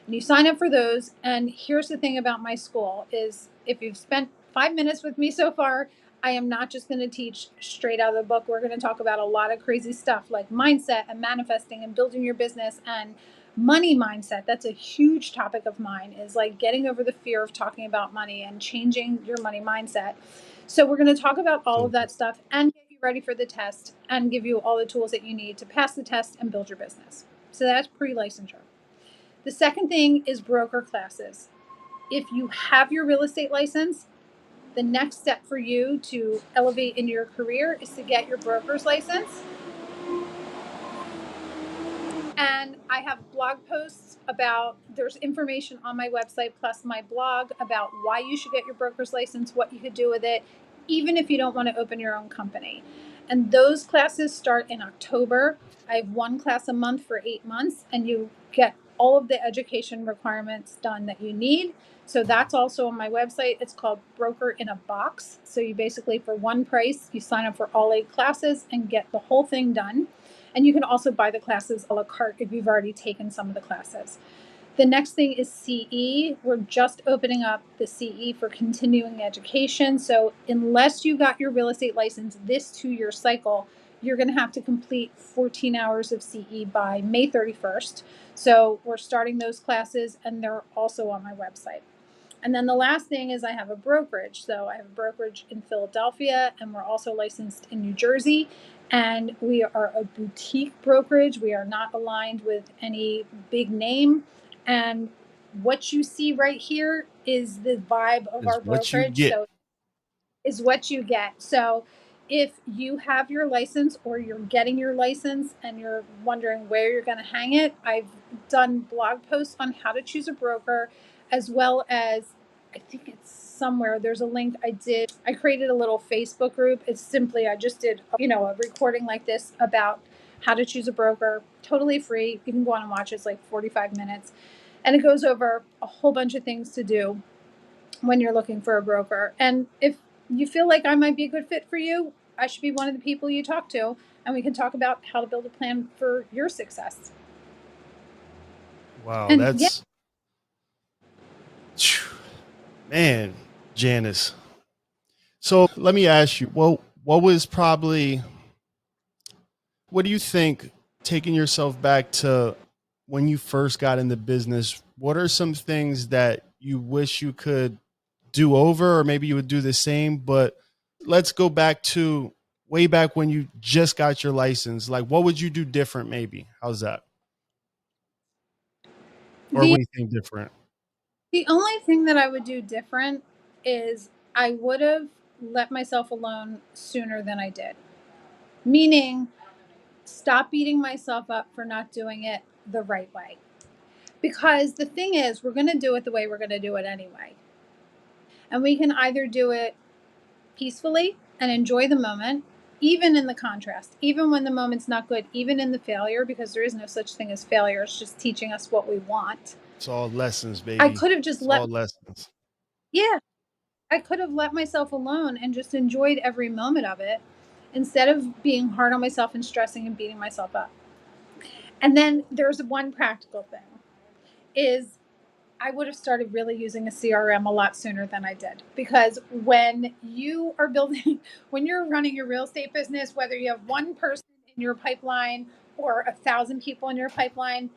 And you sign up for those. And here's the thing about my school is, if you've spent 5 minutes with me so far, I am not just going to teach straight out of the book. We're going to talk about a lot of crazy stuff like mindset and manifesting and building your business and money mindset. That's a huge topic of mine, is like getting over the fear of talking about money and changing your money mindset. So we're going to talk about all of that stuff and get you ready for the test and give you all the tools that you need to pass the test and build your business. So that's pre-licensure. The second thing is broker classes. If you have your real estate license, the next step for you to elevate in your career is to get your broker's license. And I have blog posts there's information on my website plus my blog about why you should get your broker's license, what you could do with it, even if you don't want to open your own company. And those classes start in October. I have 1 class a month for 8 months, and you get all of the education requirements done that you need. So that's also on my website. It's called Broker in a Box. So you basically, for one price, you sign up for all 8 classes and get the whole thing done. And you can also buy the classes a la carte if you've already taken some of the classes. The next thing is CE. We're just opening up the CE for continuing education. So unless you got your real estate license this 2-year cycle, you're going to have to complete 14 hours of CE by May 31st. So we're starting those classes, and they're also on my website. And then the last thing is I have a brokerage. So I have a brokerage in Philadelphia, and we're also licensed in New Jersey. And we are a boutique brokerage. We are not aligned with any big name. And what you see right here is the vibe of our brokerage. So is what you get. So if you have your license or you're getting your license and you're wondering where you're going to hang it, I've done blog posts on how to choose a broker, as well as, I think it's somewhere, there's a link I created a little Facebook group. It's simply, I just did, a recording like this about how to choose a broker, totally free. You can go on and watch it. It's like 45 minutes. And it goes over a whole bunch of things to do when you're looking for a broker. And if you feel like I might be a good fit for you, I should be one of the people you talk to, and we can talk about how to build a plan for your success. Wow, And yeah, that's man, Janice. So let me ask you, what was probably, what do you think, taking yourself back to when you first got into business, what are some things that you wish you could do over, or maybe you would do the same? But let's go back to way back when you just got your license. Like, what would you do different, maybe? How's that? Or the anything different? the only thing that I would do different is I would have let myself alone sooner than I did. Meaning, stop beating myself up for not doing it the right way. Because the thing is, we're going to do it the way we're going to do it anyway. And we can either do it peacefully and enjoy the moment, even in the contrast, even when the moment's not good, even in the failure, because there is no such thing as failure. It's just teaching us what we want. It's all lessons, I baby. could have just It's all let, lessons. yeah, I could have let myself alone and just enjoyed every moment of it instead of being hard on myself and stressing and beating myself up. And then there's one practical thing is I would have started really using a CRM a lot sooner than I did. Because when you are building, when you're running your real estate business, whether you have one person in your pipeline or 1,000 people in your pipeline,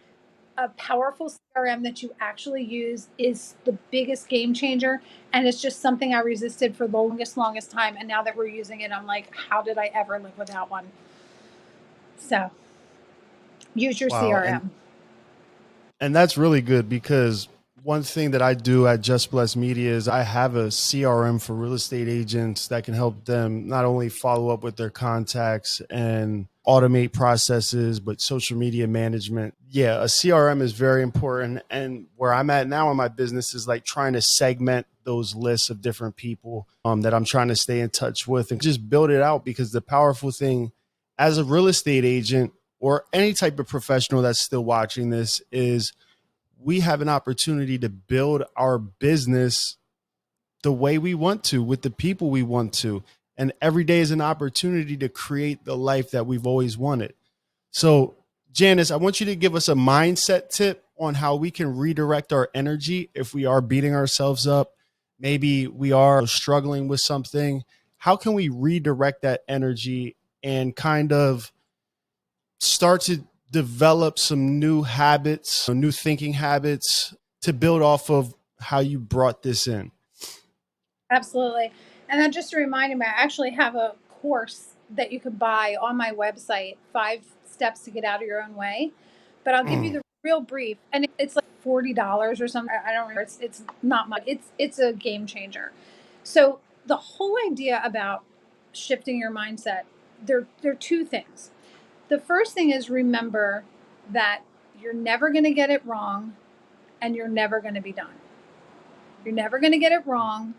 a powerful CRM that you actually use is the biggest game changer. And it's just something I resisted for the longest time. And now that we're using it, I'm like, how did I ever live without one? So use your Wow. CRM. And that's really good, because one thing that I do at Just Bless Media is I have a CRM for real estate agents that can help them not only follow up with their contacts and automate processes, but social media management. Yeah, a CRM is very important. And where I'm at now in my business is like trying to segment those lists of different people that I'm trying to stay in touch with and just build it out. Because the powerful thing as a real estate agent, or any type of professional that's still watching this, is we have an opportunity to build our business the way we want to, with the people we want to. And every day is an opportunity to create the life that we've always wanted. So, Janice, I want you to give us a mindset tip on how we can redirect our energy if we are beating ourselves up. Maybe we are struggling with something. How can we redirect that energy and kind of start to develop some new habits, some new thinking habits to build off of how you brought this in? Absolutely. And then just a reminder, I actually have a course that you could buy on my website, 5 steps to get out of your own way. But I'll give you the real brief, and it's like $40 or something. I don't remember. It's not much. It's a game changer. So the whole idea about shifting your mindset, there are 2 things. The first thing is, remember that you're never going to get it wrong, and you're never going to be done. You're never going to get it wrong,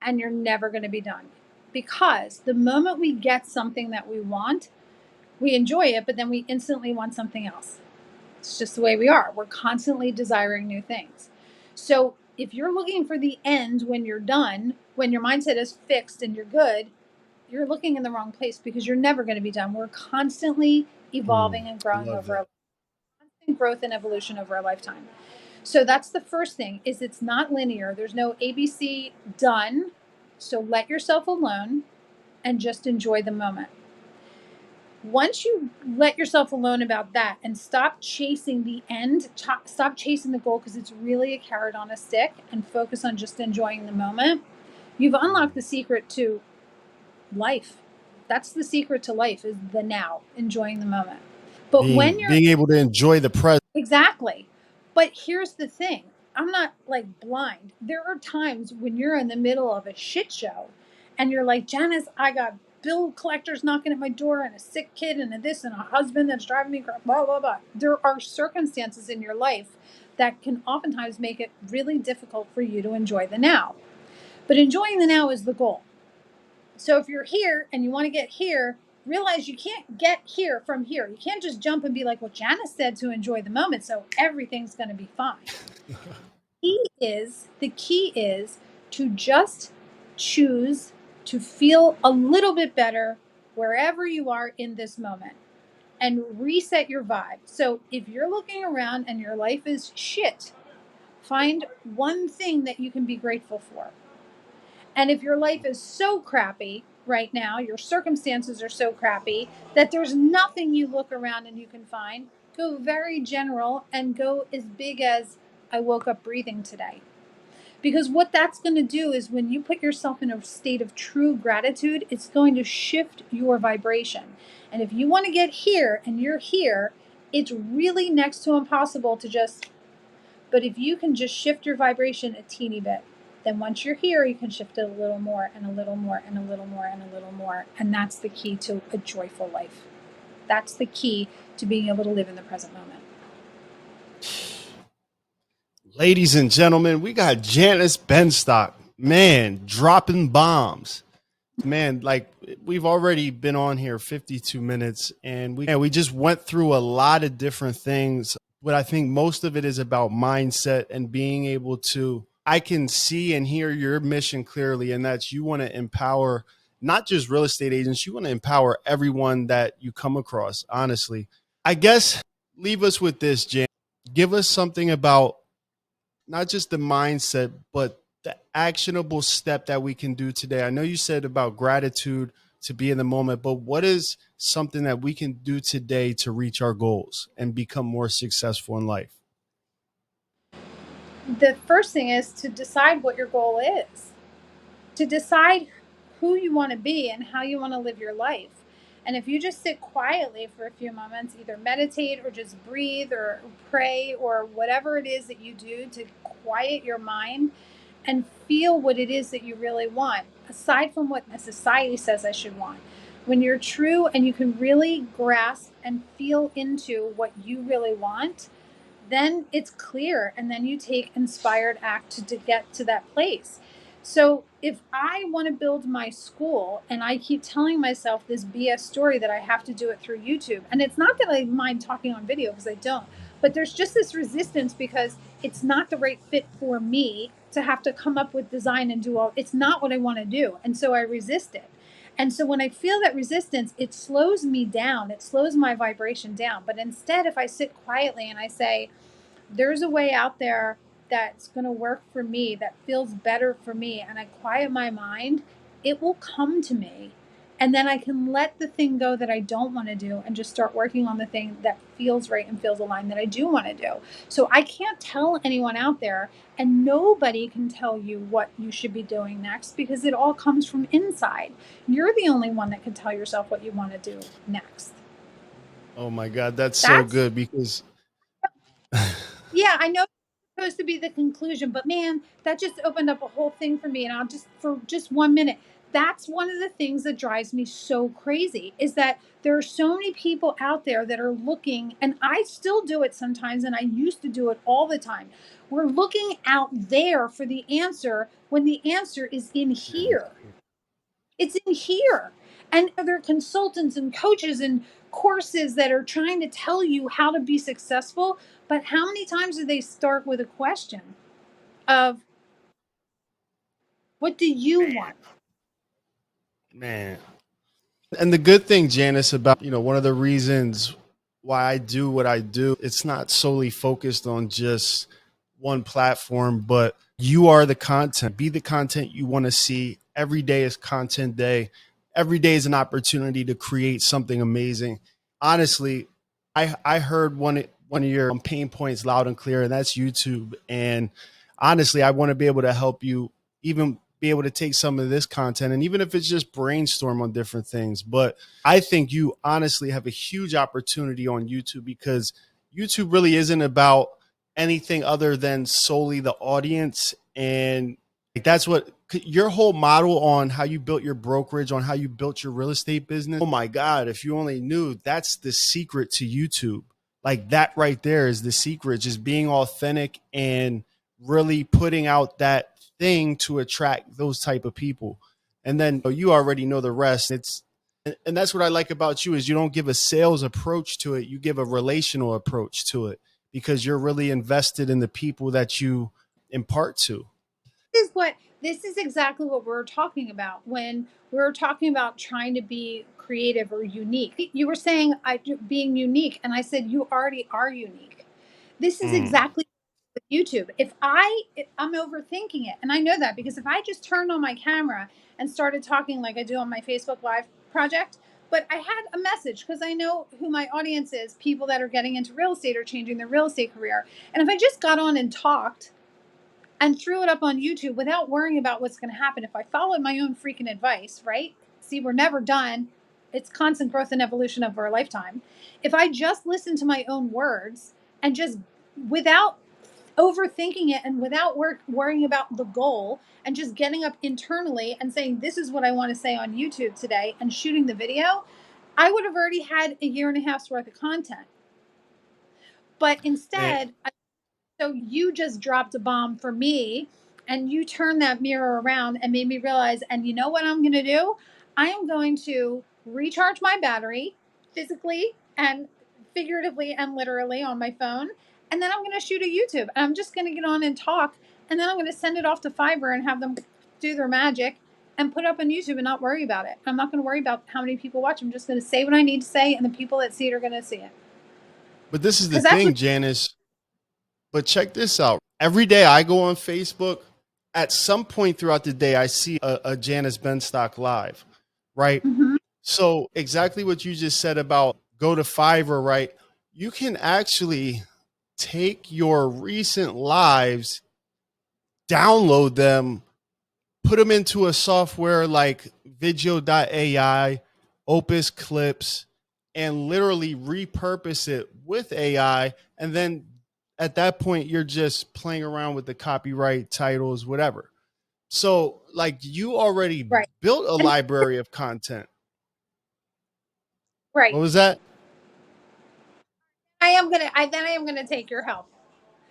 and you're never going to be done. Because the moment we get something that we want, we enjoy it, but then we instantly want something else. It's just the way we are. We're constantly desiring new things. So if you're looking for the end when you're done, when your mindset is fixed and you're good, you're looking in the wrong place, because you're never going to be done. We're constantly evolving and I growing love over that. a constant growth and evolution over a lifetime. So that's the first thing, is it's not linear. There's no ABC done. So let yourself alone and just enjoy the moment. Once you let yourself alone about that and stop chasing the end, stop chasing the goal, because it's really a carrot on a stick, and focus on just enjoying the moment, you've unlocked the secret to life. That's the secret to life, is the now, enjoying the moment. But when you're Being able to enjoy the present. Exactly. But here's the thing, I'm not like blind. There are times when you're in the middle of a shit show and you're like, Janice, I got bill collectors knocking at my door, and a sick kid, and a this, and a husband that's driving me crazy, blah, blah, blah. There are circumstances in your life that can oftentimes make it really difficult for you to enjoy the now. But enjoying the now is the goal. So if you're here and you want to get here, realize you can't get here from here. You can't just jump and be like, well, Janice said to enjoy the moment, so everything's going to be fine. The key is to just choose to feel a little bit better wherever you are in this moment and reset your vibe. So if you're looking around and your life is shit, find one thing that you can be grateful for. And if your life is so crappy right now, your circumstances are so crappy that there's nothing you look around and you can find, go very general and go as big as I woke up breathing today. Because what that's going to do is when you put yourself in a state of true gratitude, it's going to shift your vibration. And if you want to get here and you're here, it's really next to impossible to just, but if you can just shift your vibration a teeny bit, then once you're here, you can shift it a little more and a little more and a little more and a little more. And that's the key to a joyful life. That's the key to being able to live in the present moment. Ladies and gentlemen, we got Janice Benstock, man, dropping bombs. Man, like we've already been on here 52 minutes and we just went through a lot of different things. But I think most of it is about mindset and being able to, I can see and hear your mission clearly, and that's you want to empower not just real estate agents, you want to empower everyone that you come across, honestly. I guess leave us with this, Jan. Give us something about not just the mindset, but the actionable step that we can do today. I know you said about gratitude to be in the moment, but what is something that we can do today to reach our goals and become more successful in life? The first thing is to decide what your goal is, to decide who you want to be and how you want to live your life. And if you just sit quietly for a few moments, either meditate or just breathe or pray or whatever it is that you do to quiet your mind and feel what it is that you really want, aside from what society says I should want. When you're true and you can really grasp and feel into what you really want, then it's clear. And then you take inspired act to get to that place. So if I want to build my school and I keep telling myself this BS story that I have to do it through YouTube, and it's not that I mind talking on video because I don't, but there's just this resistance because it's not the right fit for me to have to come up with design and do all, it's not what I want to do. And so I resist it. And so when I feel that resistance, it slows me down. It slows my vibration down. But instead, if I sit quietly and I say, there's a way out there that's going to work for me, that feels better for me, and I quiet my mind, it will come to me. And then I can let the thing go that I don't want to do and just start working on the thing that feels right and feels aligned that I do want to do. So I can't tell anyone out there, and nobody can tell you what you should be doing next because it all comes from inside. You're the only one that can tell yourself what you want to do next. Oh my God, that's so good because yeah, I know it's supposed to be the conclusion, but man, that just opened up a whole thing for me. And I'll just, for just 1 minute, that's one of the things that drives me so crazy is that there are so many people out there that are looking, and I still do it sometimes, and I used to do it all the time. We're looking out there for the answer when the answer is in here. It's in here. And other consultants and coaches and courses that are trying to tell you how to be successful. But how many times do they start with a question of, what do you want? Man. And the good thing, Janice, about, one of the reasons why I do what I do, it's not solely focused on just one platform, but you are the content. Be the content you want to see. Every day is content day. Every day is an opportunity to create something amazing. Honestly, I heard one of your pain points loud and clear, and that's YouTube. And honestly, I want to be able to help you even be able to take some of this content, and even if it's just brainstorm on different things. But I think you honestly have a huge opportunity on YouTube because YouTube really isn't about anything other than solely the audience. And that's what your whole model on how you built your brokerage, on how you built your real estate business. Oh my God, if you only knew, that's the secret to YouTube. Like that right there is the secret, just being authentic and really putting out that thing to attract those type of people. And then you already know the rest. And that's what I like about you is you don't give a sales approach to it. You give a relational approach to it because you're really invested in the people that you impart to. This is exactly what we're talking about when we're talking about trying to be creative or unique. You were saying being unique, and I said you already are unique. This is Mm. exactly with YouTube. I'm overthinking it, and I know that because if I just turned on my camera and started talking like I do on my Facebook Live project, but I had a message because I know who my audience is, people that are getting into real estate or changing their real estate career. And if I just got on and talked and threw it up on YouTube without worrying about what's going to happen, if I followed my own freaking advice, right? See, we're never done. It's constant growth and evolution over a lifetime. If I just listen to my own words and just without overthinking it and without worrying about the goal and just getting up internally and saying, this is what I want to say on YouTube today and shooting the video, I would have already had a year and a half's worth of content. But Man, instead, so you just dropped a bomb for me and you turned that mirror around and made me realize, and you know what I'm going to do? I am going to recharge my battery physically and figuratively and literally on my phone. And then I'm going to shoot a YouTube and I'm just going to get on and talk. And then I'm going to send it off to Fiverr and have them do their magic and put it up on YouTube and not worry about it. I'm not going to worry about how many people watch. I'm just going to say what I need to say, and the people that see it are going to see it. but this is the Because that's thing, what. Janice. But check this out. Every day I go on Facebook, at some point throughout the day, I see a Janice Benstock live, right? Mhm. So exactly what you just said about go to Fiverr, right? You can actually take your recent lives, download them, put them into a software like Video.ai, Opus Clips, and literally repurpose it with AI. And then at that point, you're just playing around with the copyright titles, whatever. So, like, you already Right. built a And library of content. What right. was that? I am gonna take your help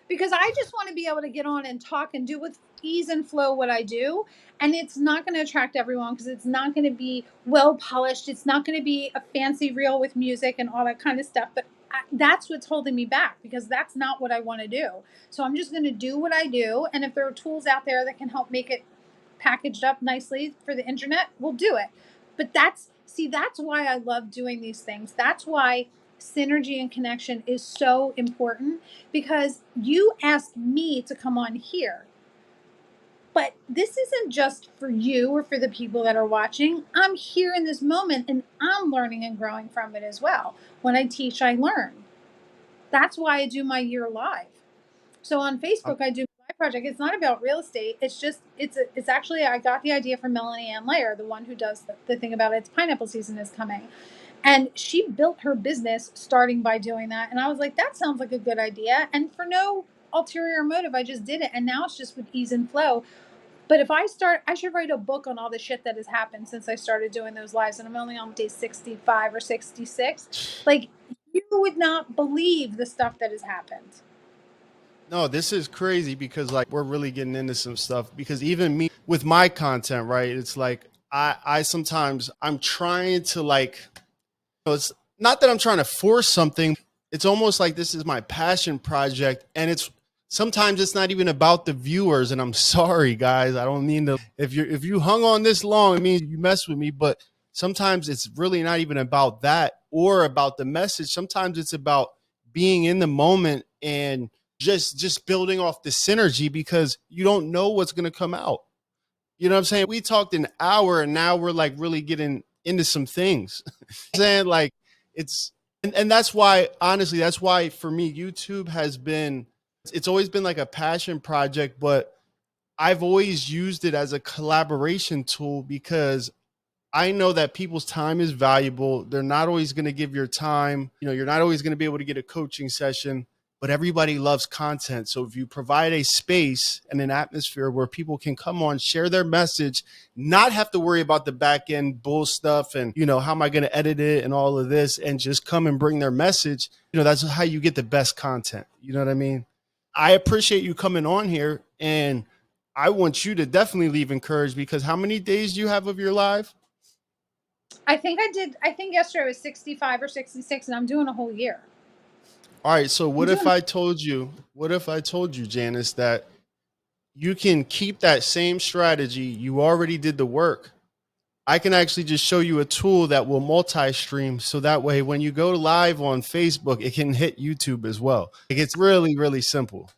because I just want to be able to get on and talk and do with ease and flow what I do. And it's not going to attract everyone because it's not going to be well polished. It's not going to be a fancy reel with music and all that kind of stuff. But that's what's holding me back because that's not what I want to do. So I'm just going to do what I do. And if there are tools out there that can help make it packaged up nicely for the internet, we'll do it. But that's why I love doing these things. That's why synergy and connection is so important because you asked me to come on here. But this isn't just for you or for the people that are watching. I'm here in this moment and I'm learning and growing from it as well. When I teach, I learn. That's why I do my year live. So on Facebook, I do my project. It's not about real estate. It's actually, I got the idea from Melanie Ann Layer, the one who does the thing about it's pineapple season is coming. And she built her business starting by doing that. And I was like, that sounds like a good idea. And for no ulterior motive, I just did it. And now it's just with ease and flow. But if I should write a book on all the shit that has happened since I started doing those lives. And I'm only on day 65 or 66. Like, you would not believe the stuff that has happened. No, this is crazy because like we're really getting into some stuff because even me with my content, right? It's like I sometimes I'm trying to like it's not that I'm trying to force something. It's almost like this is my passion project and it's sometimes it's not even about the viewers and I'm sorry guys, I don't mean to if you hung on this long it means you mess with me, but sometimes it's really not even about that or about the message. Sometimes it's about being in the moment and just building off the synergy because you don't know what's going to come out. You know what I'm saying? We talked an hour and now we're like really getting into some things. Saying like it's and that's why honestly that's why for me YouTube has been it's always been like a passion project, but I've always used it as a collaboration tool because I know that people's time is valuable. They're not always going to give your time. You know, you're not always going to be able to get a coaching session, but everybody loves content. So if you provide a space and an atmosphere where people can come on, share their message, not have to worry about the back end bull stuff and, you know, how am I going to edit it and all of this and just come and bring their message, you know, that's how you get the best content. You know what I mean? I appreciate you coming on here and I want you to definitely leave encouraged because how many days do you have of your live? I think yesterday was 65 or 66, and I'm doing a whole year. All right. So I'm what if doing, I told you, Janice, that you can keep that same strategy. You already did the work. I can actually just show you a tool that will multi-stream. So that way, when you go live on Facebook, it can hit YouTube as well. Like, it's really, really simple.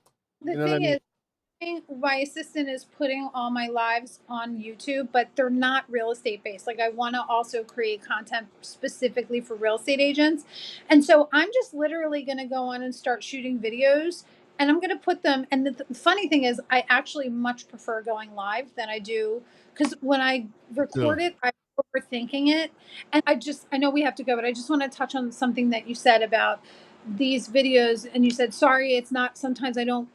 The You know what I thing mean? is, my assistant is putting all my lives on YouTube, but they're not real estate based. Like, I want to also create content specifically for real estate agents. And so I'm just literally going to go on and start shooting videos, and I'm going to put them. And the funny thing is, I actually much prefer going live than I do, because when I record it, I'm overthinking it. And I know we have to go, but I just want to touch on something that you said about these videos. And you said, sorry, it's not, sometimes I don't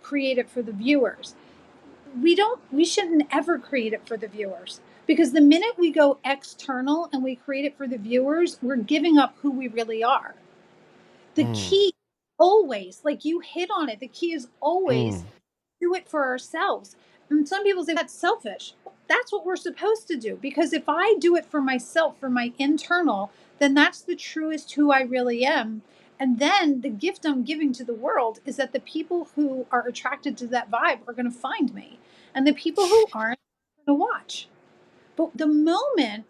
create it for the viewers. We shouldn't ever create it for the viewers, because the minute we go external and we create it for the viewers, we're giving up who we really are. The key always, like you hit on it, the key is always do it for ourselves. And some people say that's selfish. That's what we're supposed to do, because if I do it for myself, for my internal, then that's the truest who I really am. And then the gift I'm giving to the world is that the people who are attracted to that vibe are going to find me, and the people who aren't are going to watch. But the moment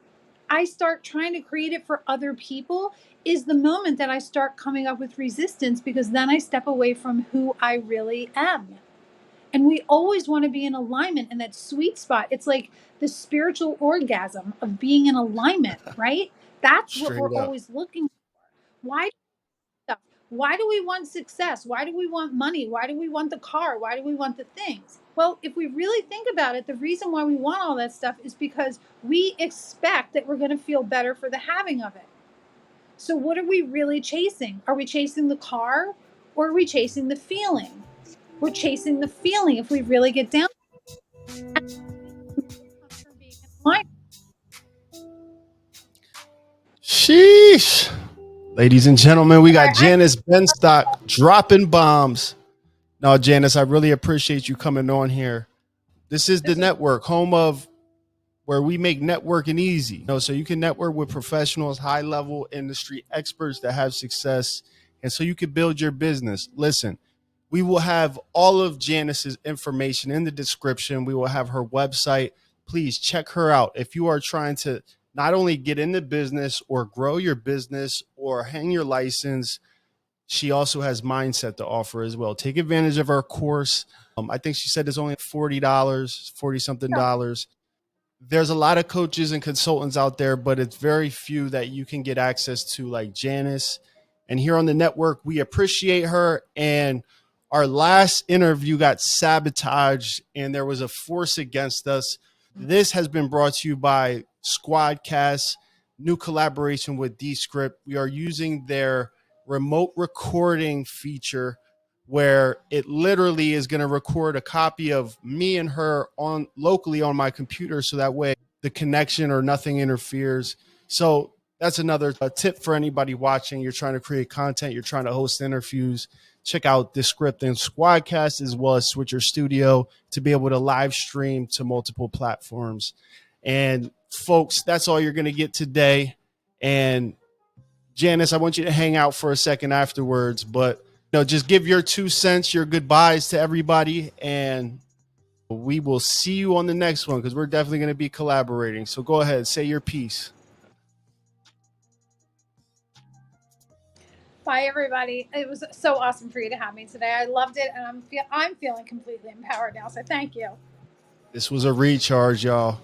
I start trying to create it for other people is the moment that I start coming up with resistance, because then I step away from who I really am. And we always want to be in alignment in that sweet spot. It's like the spiritual orgasm of being in alignment, right? That's what we're Straight up. always looking for. Why? Why do we want success? Why do we want money? Why do we want the car? Why do we want the things? Well, if we really think about it, the reason why we want all that stuff is because we expect that we're going to feel better for the having of it. So what are we really chasing? Are we chasing the car, or are we chasing the feeling? We're chasing the feeling if we really get down. Sheesh. Ladies and gentlemen, we got Janice Benstock dropping bombs. No, Janice, I really appreciate you coming on here. This is the network, home of where we make networking easy. So you can network with professionals, high level industry experts that have success, and so you can build your business. Listen, we will have all of Janice's information in the description. We will have her website. Please check her out. If you are trying to not only get into business or grow your business or hang your license, she also has mindset to offer as well. Take advantage of our course. I think she said it's only $40, 40 something dollars. There's a lot of coaches and consultants out there, but it's very few that you can get access to, like Janice. And here on the network, we appreciate her. And our last interview got sabotaged and there was a force against us. This has been brought to you by Squadcast, new collaboration with Descript. We are using their remote recording feature, where it literally is going to record a copy of me and her on locally on my computer, so that way the connection or nothing interferes. So that's another tip for anybody watching. You're trying to create content, you're trying to host interviews, check out Descript and Squadcast, as well as Switcher Studio, to be able to live stream to multiple platforms. And folks, that's all you're going to get today. And Janice, I want you to hang out for a second afterwards, but just give your 2 cents, your goodbyes to everybody, and we will see you on the next one, because we're definitely going to be collaborating. So go ahead, say your piece. Bye, everybody. It was so awesome for you to have me today. I loved it, and I'm feeling completely empowered now. So thank you. This was a recharge, y'all.